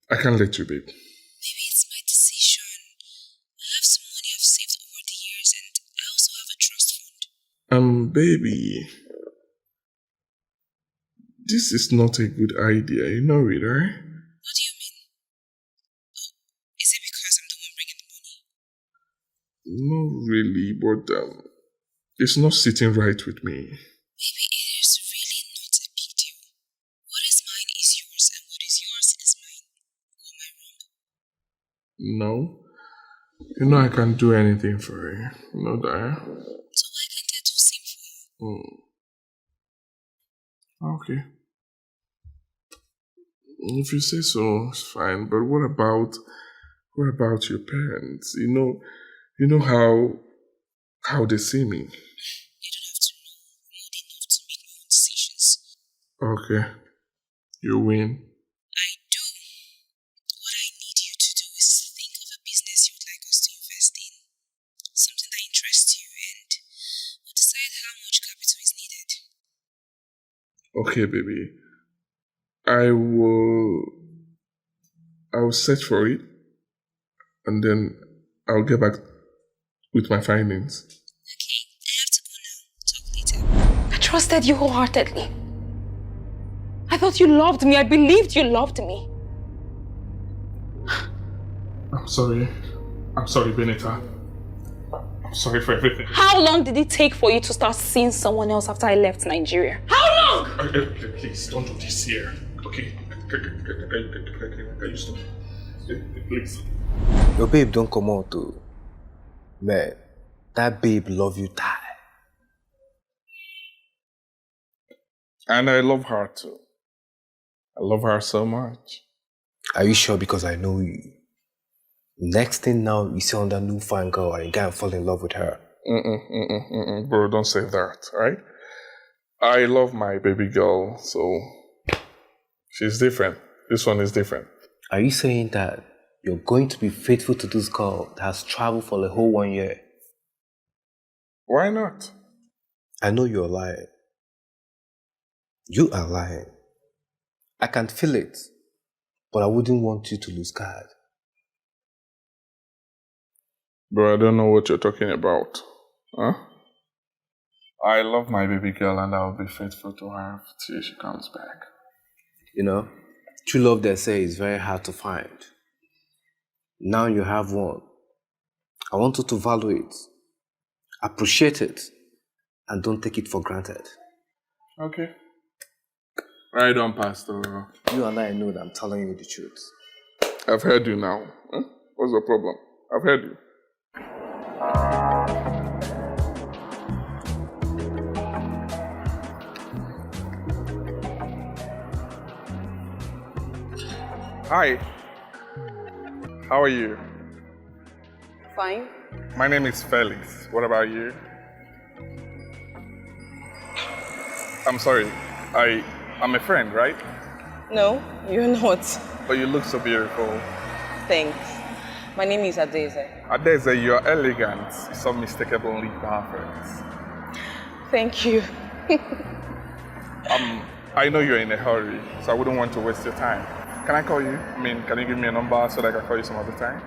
I can't let you, babe. Maybe it's my decision. I have some money I've saved over the years, and I also have a trust fund. Baby. This is not a good idea. You know it, right? What do you mean? Oh, is it because I'm the one bringing the money? Not really, but it's not sitting right with me. Maybe it is really not a big deal. What is mine is yours, and what is yours is mine. Or am I wrong? No. You know I can't do anything for you. You know that. So why can't I do the same for you? Okay. If you say so, it's fine. But what about your parents? You know how they see me. You don't have to know. I'm old enough to make my own decisions. Okay. You win. I do. What I need you to do is think of a business you would like us to invest in. Something that interests you, and we'll decide how much capital is needed. Okay, baby. I will search for it and then I'll get back with my findings. Okay, I have to go now. Talk later. I trusted you wholeheartedly. I thought you loved me. I believed you loved me. I'm sorry, Benita. I'm sorry for everything. How long did it take for you to start seeing someone else after I left Nigeria? How long? Please, don't do this here. Okay? Can you stop? Please. Your babe don't come out too. Man, that babe love you die. And I love her too. I love her so much. Are you sure? Because I know you. Next thing now, you see on that new fine girl and you gotta fall in love with her. Bro, don't say that, alright? I love my baby girl, so she's different. This one is different. Are you saying that you're going to be faithful to this girl that has traveled for the whole 1 year? Why not? I know you're lying. You are lying. I can feel it, but I wouldn't want you to lose guard. Bro, I don't know what you're talking about. Huh? I love my baby girl and I'll be faithful to her till she comes back. You know, true love, they say, is very hard to find. Now you have one. I want you to value it, appreciate it, and don't take it for granted. Okay. Right on, Pastor. You and I know that I'm telling you the truth. I've heard you now. Huh? What's the problem? I've heard you. Hi. How are you? Fine. My name is Felix. What about you? I'm sorry. I'm a friend, right? No, you're not. But you look so beautiful. Thanks. My name is Adeze. Adeze, you're elegant, so unmistakably perfect. Thank you. I know you're in a hurry, so I wouldn't want to waste your time. Can I call you? Can you give me a number so that I can call you some other time?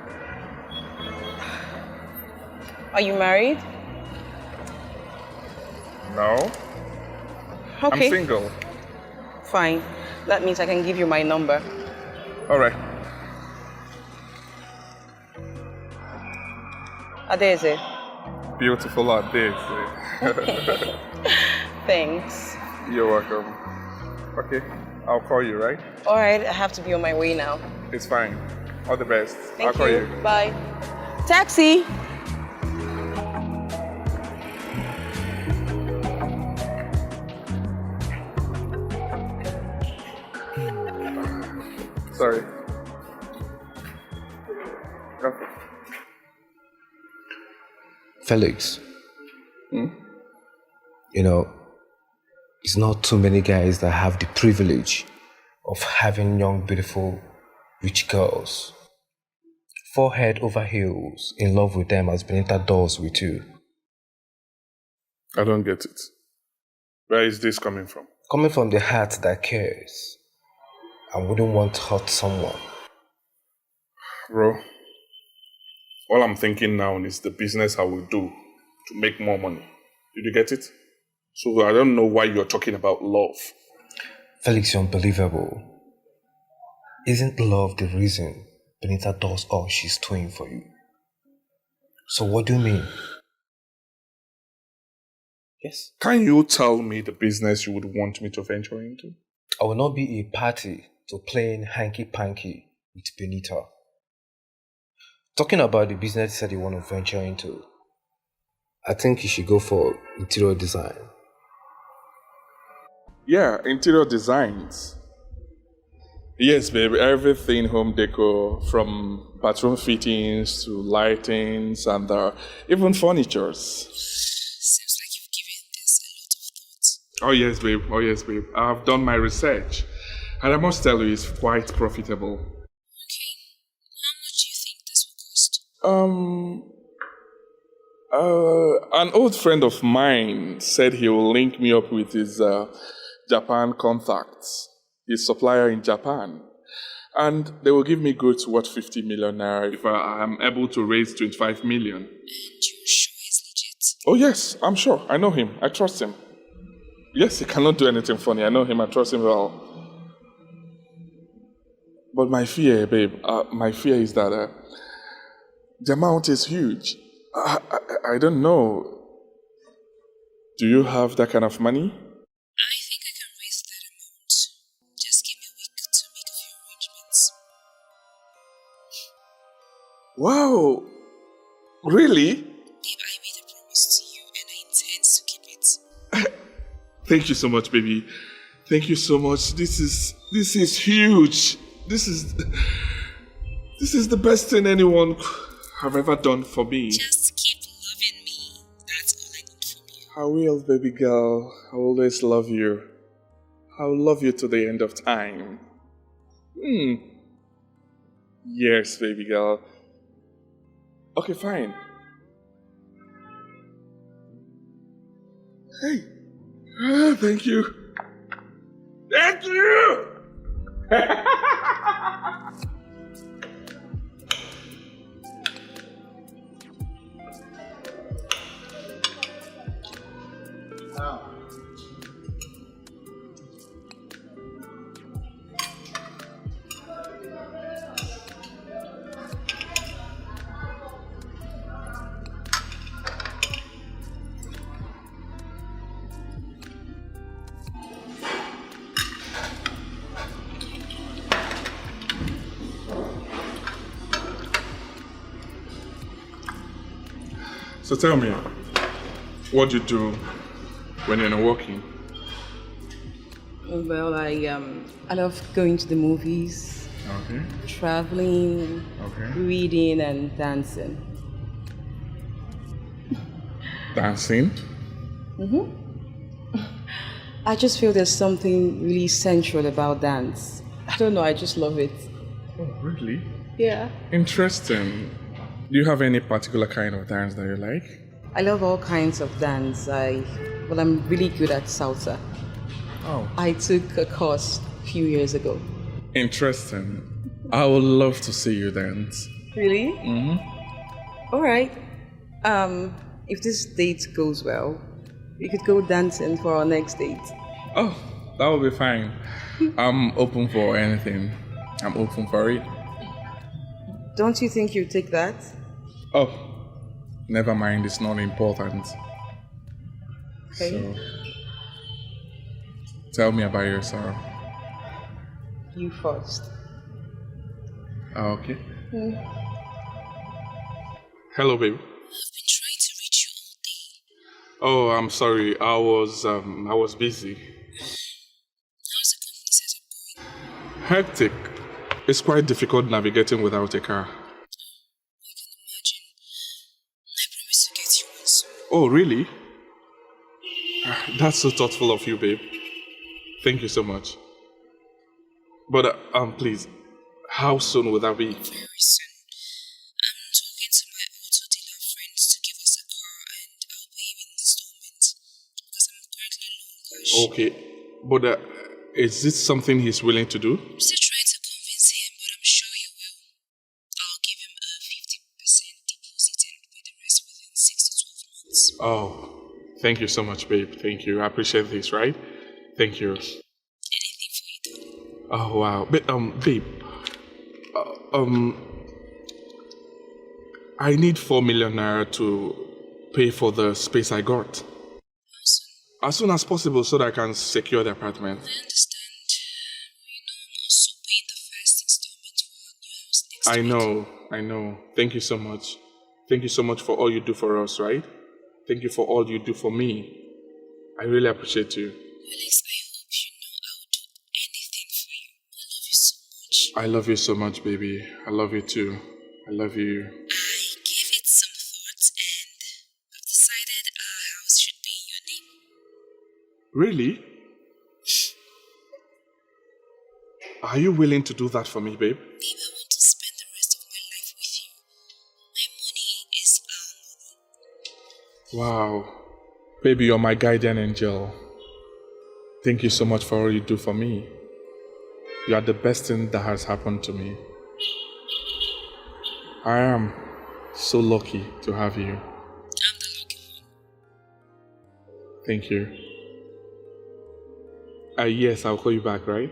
Are you married? No. Okay. I'm single. Fine. That means I can give you my number. All right. Adeze. Beautiful Adeze. Thanks. You're welcome. Okay, I'll call you, right? All right, I have to be on my way now. It's fine. All the best. Thank I'll call you. Bye. Taxi! Sorry. Okay. Felix. Hmm? You know, it's not too many guys that have the privilege of having young, beautiful rich girls, fall head over heels in love with them as Benita does with you. I don't get it. Where is this coming from? Coming from the heart that cares and wouldn't want to hurt someone. Bro, all I'm thinking now is the business I will do to make more money. Did you get it? So I don't know why you're talking about love. Felix, you're unbelievable. Isn't love the reason Benita does all she's doing for you? So what do you mean? Yes. Can you tell me the business you would want me to venture into? I will not be a party to playing hanky-panky with Benita. Talking about the business that you want to venture into, I think you should go for interior design. Yeah, interior designs. Yes, baby, everything home decor, from bathroom fittings to lightings and even furnitures. Seems like you've given this a lot of thought. Oh yes, babe. Oh yes, babe. I've done my research, and I must tell you, it's quite profitable. Okay. How much do you think this will cost? An old friend of mine said he will link me up with his Japan contacts, his supplier in Japan, and they will give me goods worth 50 million naira if I am able to raise 25 million. And you're sure he's legit? Oh yes, I'm sure. I know him. I trust him. Yes, he cannot do anything funny. I know him. I trust him well. But my fear, babe, is that the amount is huge. I don't know. Do you have that kind of money? I think I can raise that amount. Just give me a week to make a few arrangements. Wow! Really? Babe, I made a promise to you and I intend to keep it. Thank you so much, baby. Thank you so much. This is huge. This is the best thing anyone have ever done for me. Just keep loving me. That's all I need from you. I will, baby girl. I will always love you. I will love you to the end of time. Yes, baby girl. Okay, fine. Hey. Thank you. Thank you! So tell me, what do you do when you're not working? Well, I love going to the movies, Okay. traveling, Okay. reading, and dancing. Dancing? I just feel there's something really sensual about dance. I don't know, I just love it. Oh, really? Yeah. Interesting. Do you have any particular kind of dance that you like? I love all kinds of dance. I'm really good at salsa. Oh. I took a course a few years ago. Interesting. I would love to see you dance. Really? All right. If this date goes well, we could go dancing for our next date. Oh, that will be fine. I'm open for anything. I'm open for it. Don't you think you'd take that? Oh, never mind. It's not important. Okay. So, tell me about yourself. You first. Oh, okay. Hello, babe. I've been trying to reach you all day. Oh, I'm sorry. I was busy. How's the company setup going? Hectic. It's quite difficult navigating without a car. I can imagine. I promise to get you one soon. Oh, really? That's so thoughtful of you, babe. Thank you so much. But, please, How soon will that be? Very soon. I'm talking to my auto dealer friends to give us a car and I'll pay you in installments because I'm currently low on cash. Okay, but is this something he's willing to do? I'm still trying to convince him, but I'm sure he will. I'll give him a 50% deposit and pay the rest within 6 to 12 months. Oh, thank you so much, babe. Thank you. I appreciate this, right? Thank you. Anything for you, darling. Oh, wow. Babe, I need 4 million naira to pay for the space I got. How soon? As soon as possible so that I can secure the apartment. I understand. Well, I'm also paying the first installment to our new house next week. I know. Thank you so much. Thank you so much for all you do for us, right? Thank you for all you do for me. I really appreciate you. Alex, I hope you know I will do anything for you. I love you so much. I love you so much, baby. I love you too. I love you. I gave it some thought and I've decided our house should be in your name. Really? Are you willing to do that for me, babe? Babe, I want to spend the rest of my life with you. My money is our money. Wow. Baby, you're my guardian angel. Thank you so much for all you do for me. You are the best thing that has happened to me. I am so lucky to have you. I'm the lucky one. Thank you. Yes, I'll call you back, right?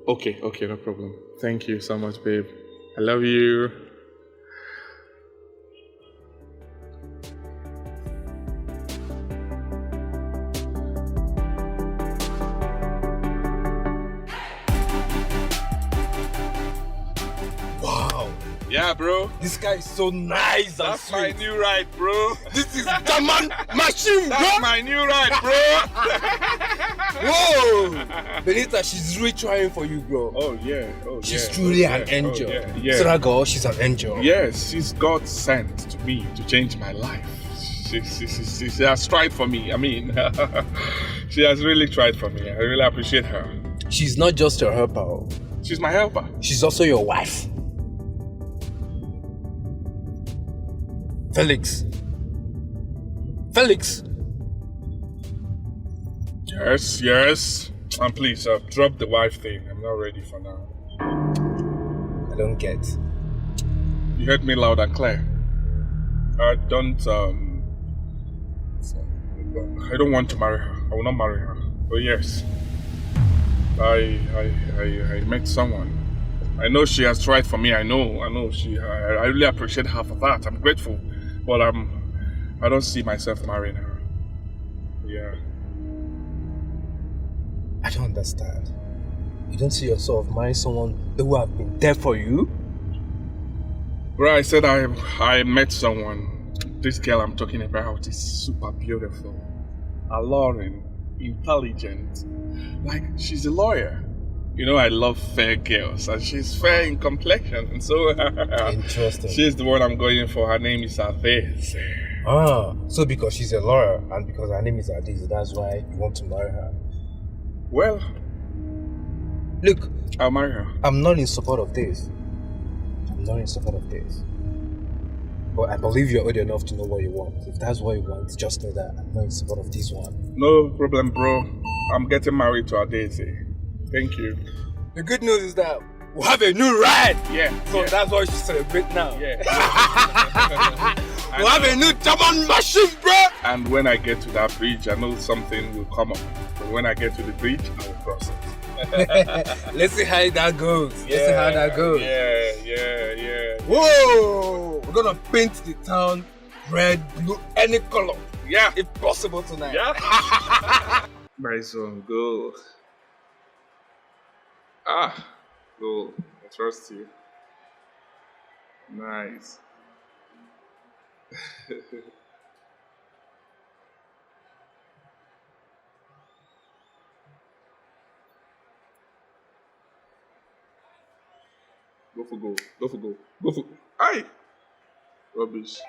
Okay, no problem. Thank you so much, babe. I love you. Wow, Yeah, bro. this guy is so nice and That's my sweet. new ride, bro. This is German machine, That's bro. my new ride, bro. Whoa, Benita, she's really trying for you, bro. Oh yeah. She's truly an angel. Yeah. So that girl, she's an angel. Yes, she's God sent to me to change my life. She has tried for me. I mean, she has really tried for me. I really appreciate her. She's not just your helper. She's my helper. She's also your wife. Felix. Yes. And please, drop the wife thing. I'm not ready for now. I don't get. You heard me loud and clear. I don't want to marry her. I will not marry her. But yes, I met someone. I know she has tried for me. I know. I really appreciate her for that. I'm grateful. But I don't see myself marrying her. Yeah. I don't understand. You don't see yourself marrying someone who have been there for you? Bro, I said I met someone. This girl I'm talking about is super beautiful, alluring, intelligent. Like, she's a lawyer. You know, I love fair girls, and she's fair in complexion, and so Interesting. she's the one I'm going for. Her name is Adez. So because she's a lawyer and because her name is Adiz, that's why you want to marry her. Well, Look, I'll marry her. I'm not in support of this. But I believe you're old enough to know what you want. If that's what you want, just know that I'm not in support of this one. No problem, bro. I'm getting married to Adez. Thank you. The good news is that we'll have a new ride! Yeah. So that's why we should celebrate now. Yeah. We'll have a new German machine, bro! And when I get to that bridge, I know something will come up. But when I get to the bridge, I will cross it. Let's see how that goes. Yeah. Whoa! We're gonna paint the town red, blue, any color. Yeah. If possible tonight. Yeah. Nice one, go. Go. I trust you. Nice. Go for goal. Go for. Aye! Rubbish.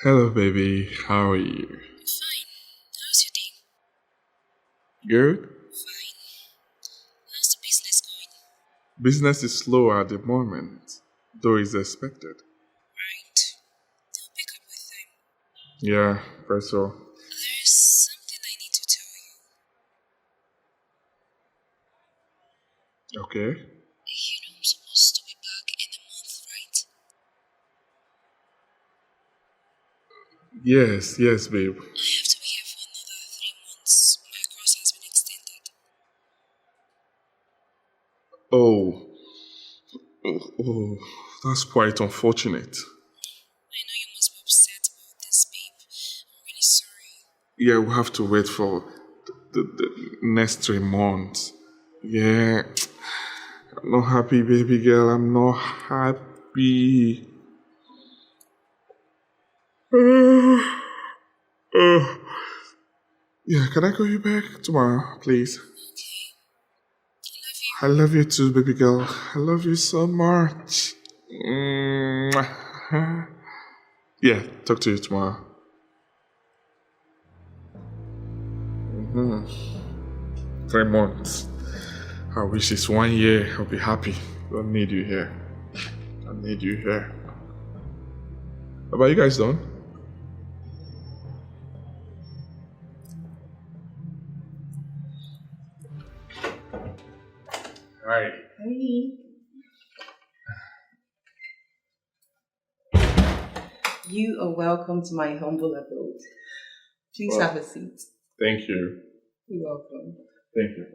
Hello, baby. How are you? Fine. How's your day? Good? Fine. How's the business going? Business is slow at the moment, though it's expected. Right. They'll pick up with time. Yeah, quite so. There's something I need to tell you. Okay. You know I'm supposed to be back in a month, right? Yes, babe. I have to be here for another 3 months. My course has been extended. Oh, that's quite unfortunate. I know you must be upset about this, babe. I'm really sorry. Yeah, we'll have to wait for the next 3 months. Yeah. I'm not happy, baby girl. I'm not happy. Yeah, can I call you back tomorrow, please? I love you too, baby girl. I love you so much. Yeah, talk to you tomorrow. 3 months. I wish it's 1 year. I'll be happy. Don't need you here. I need you here. How about you guys done? Hi. Hey. You are welcome to my humble abode. Please Well, have a seat. Thank you. You're welcome. Thank you.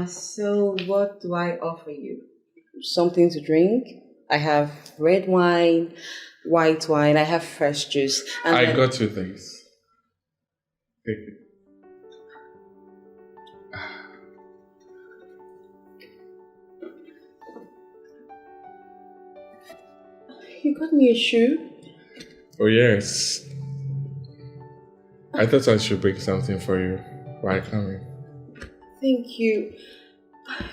So what do I offer you? Something to drink? I have red wine, white wine, I have fresh juice. And I then- got 2 things. Thank you. You got me a shoe? Oh, yes. I thought I should bring something for you while coming. Thank you.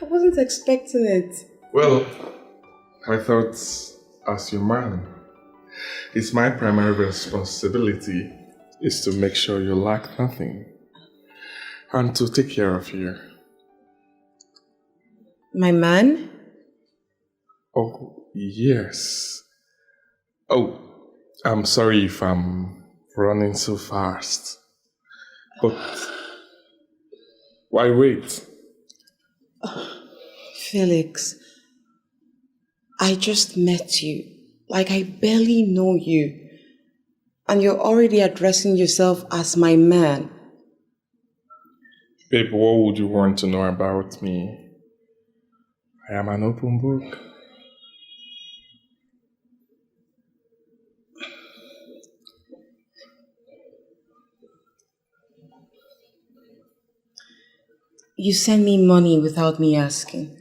I wasn't expecting it. Well, I thought, as your man, it's my primary responsibility is to make sure you lack nothing and to take care of you. My man? Oh, yes. Oh, I'm sorry if I'm running so fast. But why wait? Felix, I just met you. Like I barely know you. And you're already addressing yourself as my man. Babe, what would you want to know about me? I am an open book. You send me money without me asking.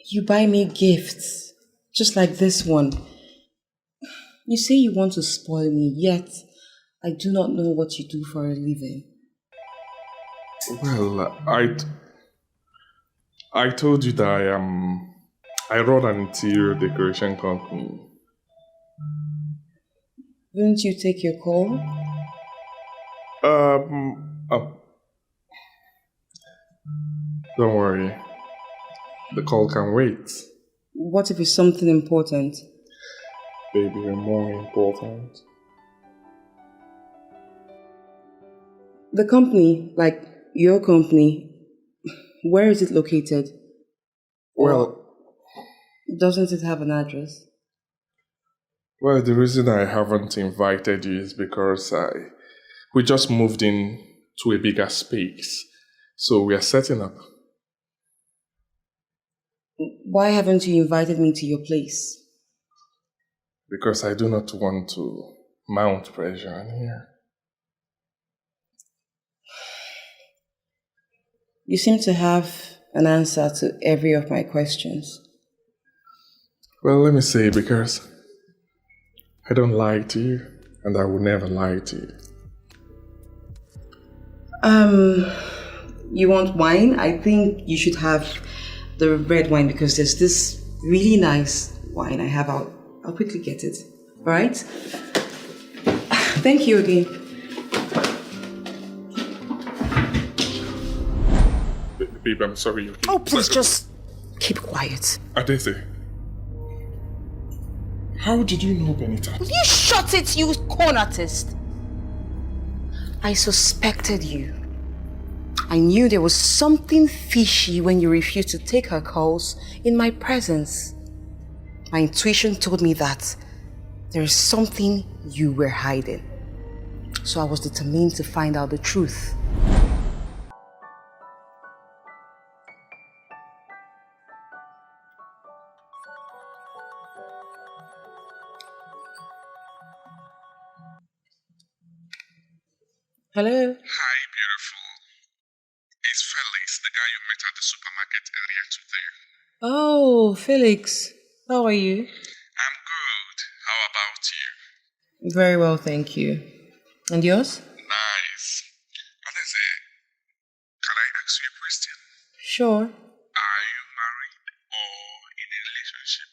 You buy me gifts, just like this one. You say you want to spoil me, yet I do not know what you do for a living. Well, I told you that I run an interior decoration company. Wouldn't you take your call? Don't worry. The call can wait. What if it's something important? Baby, you're more important. The company, like your company, where is it located? Well, Doesn't it have an address? Well, the reason I haven't invited you is because we just moved in to a bigger space. So we are setting up. Why haven't you invited me to your place? Because I do not want to mount pressure on here. You seem to have an answer to every of my questions. Well, let me say, because I don't lie to you, and I will never lie to you. You want wine? I think you should have the red wine because there's this really nice wine I have. I'll quickly get it. Right? Thank you again. Babe, I'm sorry. Oh, please just keep quiet. Adese, how did you know Benita? Will you shut it, you con artist? I suspected you. I knew there was something fishy when you refused to take her calls in my presence. My intuition told me that there is something you were hiding. So I was determined to find out the truth. Hello? Hi, beautiful. It's Felix, the guy you met at the supermarket earlier today. Oh, Felix. How are you? I'm good. How about you? Very well, thank you. And yours? Nice. Adese, can I ask you a question? Sure. Are you married or in a relationship?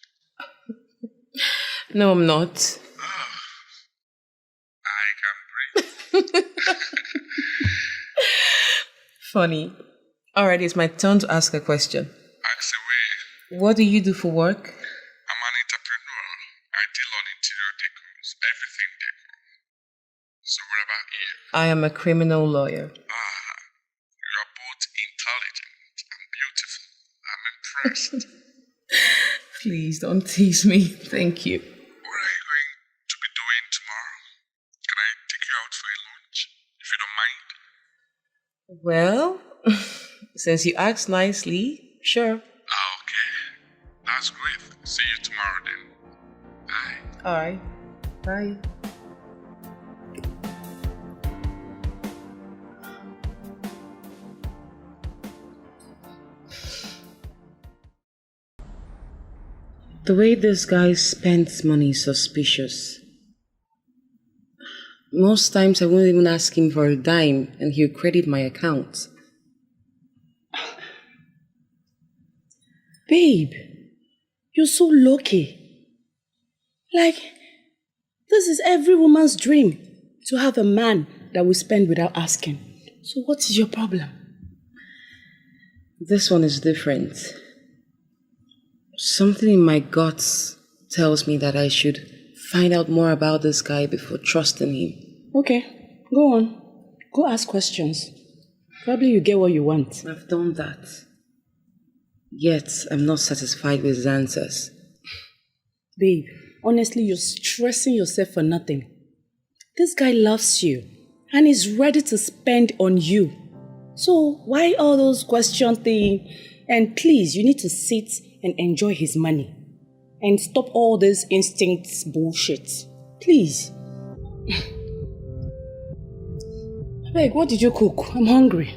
No, I'm not. I can breathe. Funny. Alright, it's my turn to ask a question. Ask away. What do you do for work? I'm an entrepreneur. I deal on interior decors, everything decor. So what about you? I am a criminal lawyer. You are both intelligent and beautiful. I'm impressed. Please don't tease me. Thank you. What are you going to be doing tomorrow? Can I take you out for a lunch, if you don't mind? Well, since you asked nicely, sure. Okay. That's great. See you tomorrow then. Bye. Alright. Bye. The way this guy spends money is suspicious. Most times I won't even ask him for a dime and he'll credit my account. Babe, you're so lucky. Like, this is every woman's dream, to have a man that will spend without asking. So what is your problem? This one is different. Something in my guts tells me that I should find out more about this guy before trusting him. Okay, go on. Go ask questions. Probably you get what you want. I've done that. Yet, I'm not satisfied with his answers. Babe, honestly, you're stressing yourself for nothing. This guy loves you and is ready to spend on you. So, why all those question things? And please, you need to sit and enjoy his money. And stop all this instincts bullshit. Please. Beg, what did you cook? I'm hungry.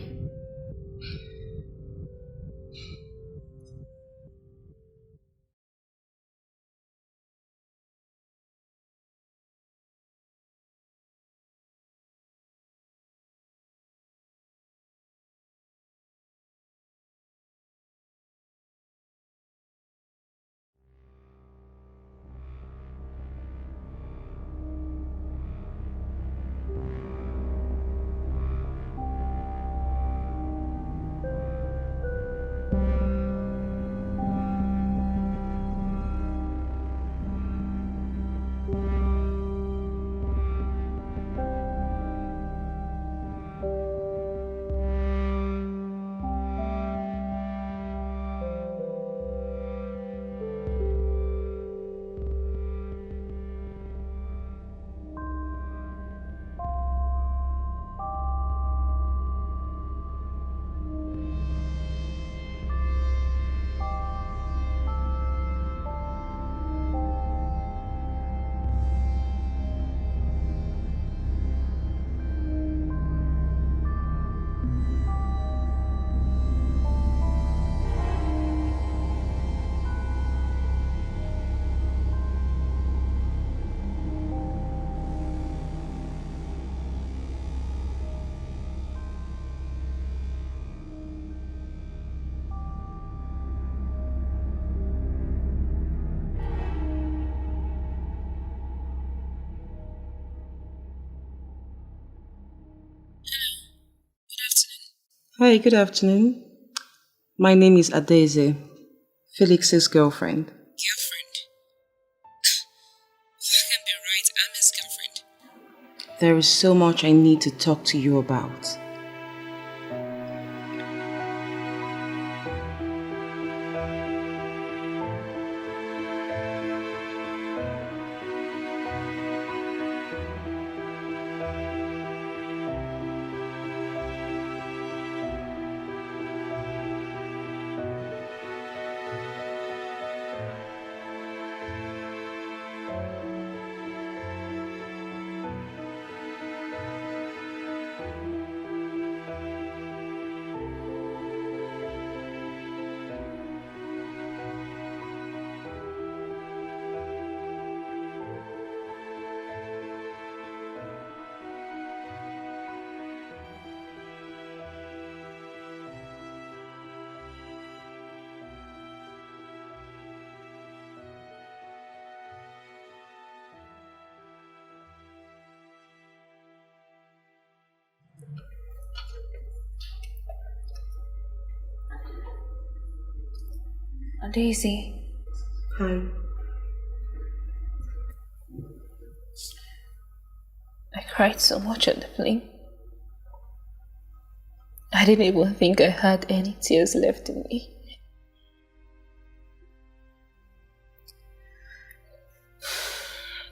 Hi, good afternoon. My name is Adeze, Felix's girlfriend. Girlfriend? That can be right, I'm his girlfriend. There is so much I need to talk to you about. Daisy. Hi. I cried so much on the plane. I didn't even think I had any tears left in me.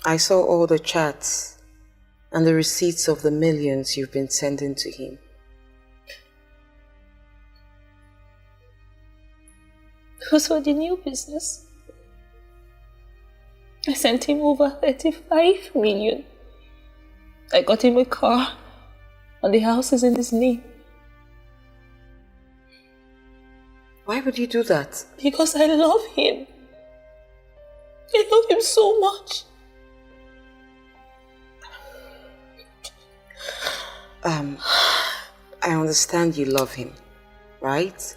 I saw all the chats and the receipts of the millions you've been sending to him. It was for the new business. I sent him over 35 million. I got him a car, and the house is in his name. Why would you do that? Because I love him. I love him so much. I understand you love him, right?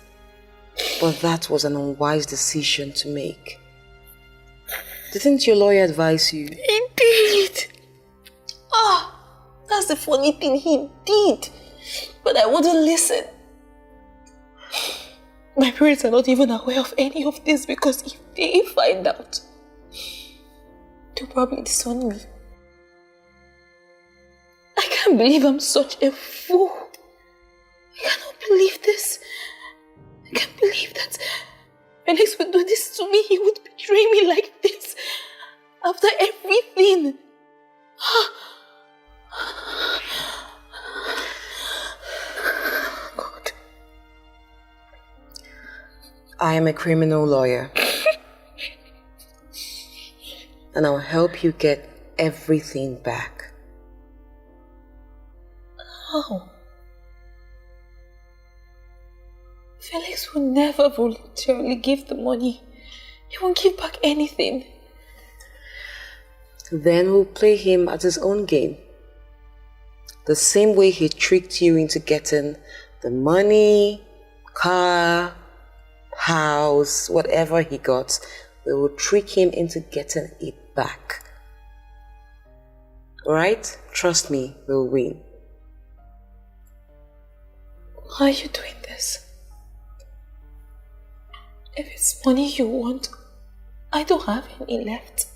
But that was an unwise decision to make. Didn't your lawyer advise you? He did. That's the funny thing, he did. But I wouldn't listen. My parents are not even aware of any of this because if they find out, they'll probably disown me. I can't believe I'm such a fool. I cannot believe this. I can't believe that Felix would do this to me. He would betray me like this. After everything. God. I am a criminal lawyer. And I'll help you get everything back. How? Felix will never voluntarily give the money. He won't give back anything. Then we'll play him at his own game. The same way he tricked you into getting the money, car, house, whatever he got, we will trick him into getting it back. Alright? Trust me, we'll win. Why are you doing this? If it's money you want, I don't have any left.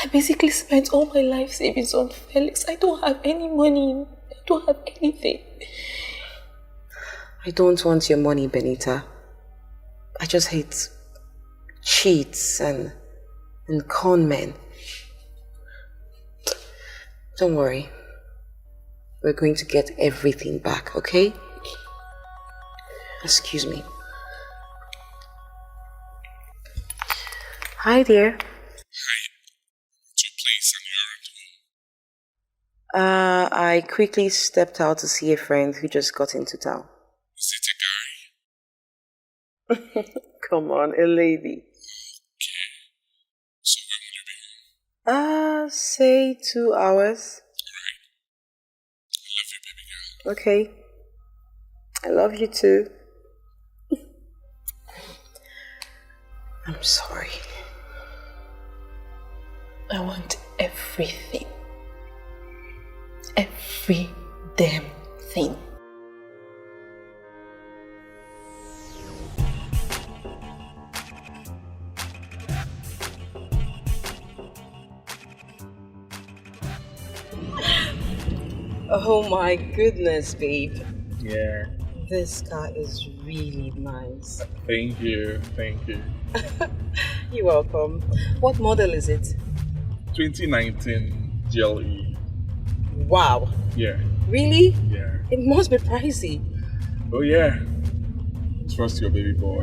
I basically spent all my life savings on Felix. I don't have any money. I don't have anything. I don't want your money, Benita. I just hate cheats and con men. Don't worry. We're going to get everything back, okay? Excuse me. Hi, dear. Hi. To a place and you're at home. I quickly stepped out to see a friend who just got into town. Is it a guy? Come on, a lady. Okay. So when will you be home? Say 2 hours. Alright. I love you, baby girl. Okay. I love you too. I'm sorry. I want everything. Every damn thing. Oh my goodness, babe. Yeah. This car is really nice. Thank you. Thank you. You're welcome. What model is it? 2019 GLE. Wow. Yeah. Really? Yeah. It must be pricey. Oh yeah. Trust your baby boy.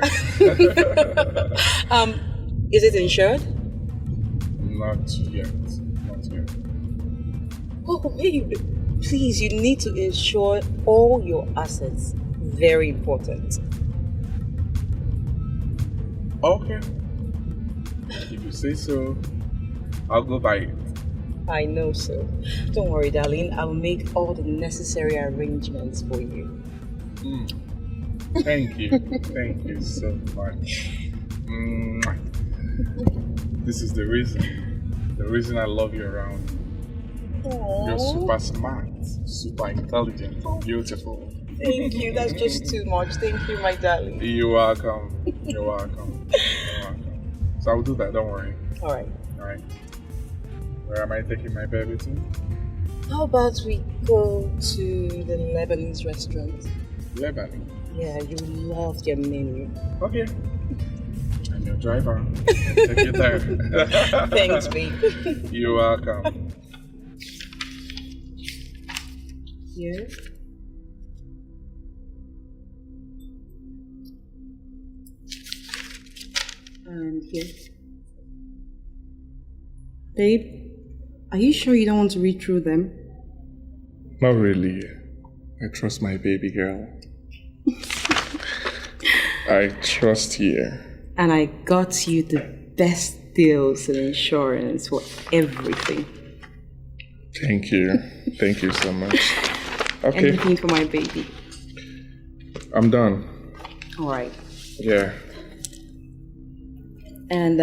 Is it insured? Not yet. Not yet. Oh, babe. Please, you need to insure all your assets. Very important. Okay. If you say so, I'll go buy it. I know so. Don't worry, darling. I'll make all the necessary arrangements for you. Thank you. Thank you so much. This is the reason I love you around. Aww. You're super smart, super intelligent, and beautiful. Thank you. That's just too much. Thank you, my darling. You're welcome. You're welcome. You're welcome. So I'll do that, don't worry. Alright. Alright. Where am I taking my baby to? How about we go to the Lebanese restaurant? Lebanon. Yeah, you love their menu. Okay. I'm your driver. Take you there. Thanks, babe. You're welcome. Yeah? And here. Babe, are you sure you don't want to read through them? Not really. I trust my baby girl. I trust you. And I got you the best deals in insurance for everything. Thank you. Thank you so much. Okay. Anything for my baby. I'm done. Alright. Yeah. And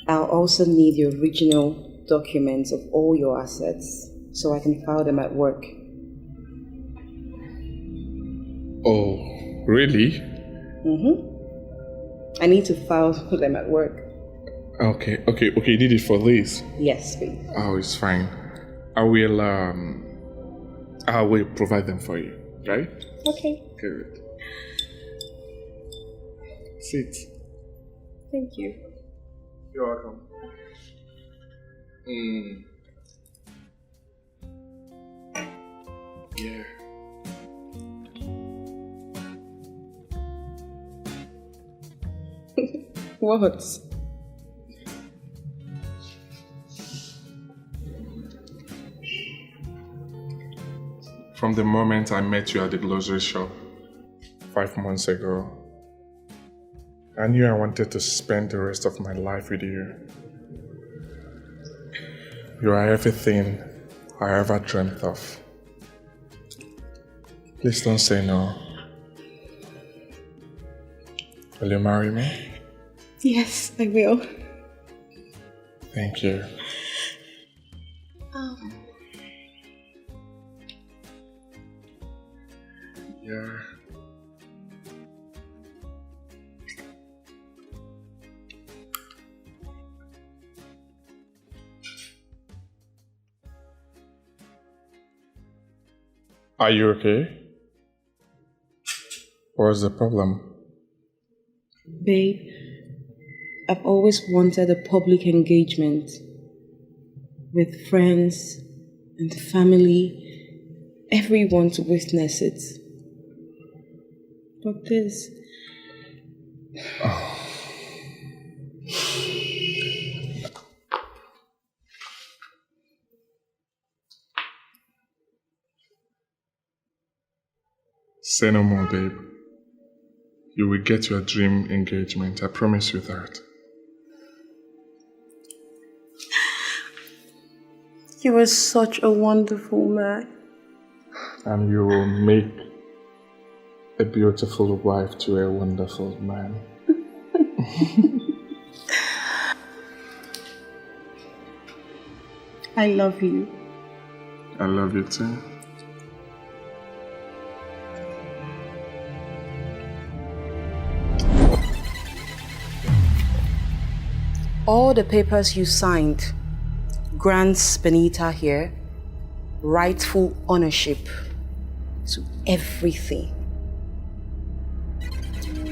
I'll also need the original documents of all your assets so I can file them at work. Oh, really? I need to file them at work. Okay. You did it for this? Yes, babe. Oh, it's fine. I will provide them for you, right? Okay. Good. Sit. Thank you. You're welcome. Yeah. What? From the moment I met you at the grocery shop 5 months ago, I knew I wanted to spend the rest of my life with you. You are everything I ever dreamt of. Please don't say no. Will you marry me? Yes, I will. Thank you. Yeah. Are you okay? What's the problem? Babe, I've always wanted a public engagement with friends and family, everyone to witness it. But this... Say no more, babe. You will get your dream engagement. I promise you that. You are such a wonderful man. And you will make a beautiful wife to a wonderful man. I love you. I love you too. All the papers you signed grants Benita here rightful ownership to everything.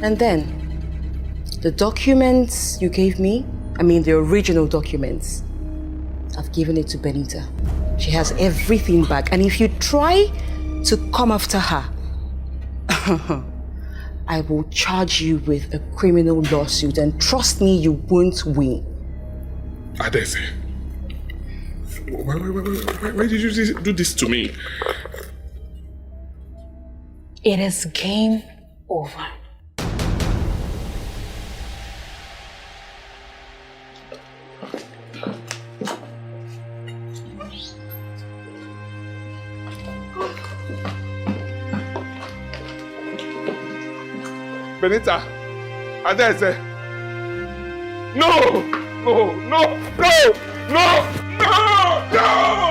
And then, the documents you gave me, the original documents, I've given it to Benita. She has everything back. And if you try to come after her, I will charge you with a criminal lawsuit, and trust me, you won't win. Adese, why did you do this to me? It is game over. Benita, Adese. No! No! No! No! No! No! No!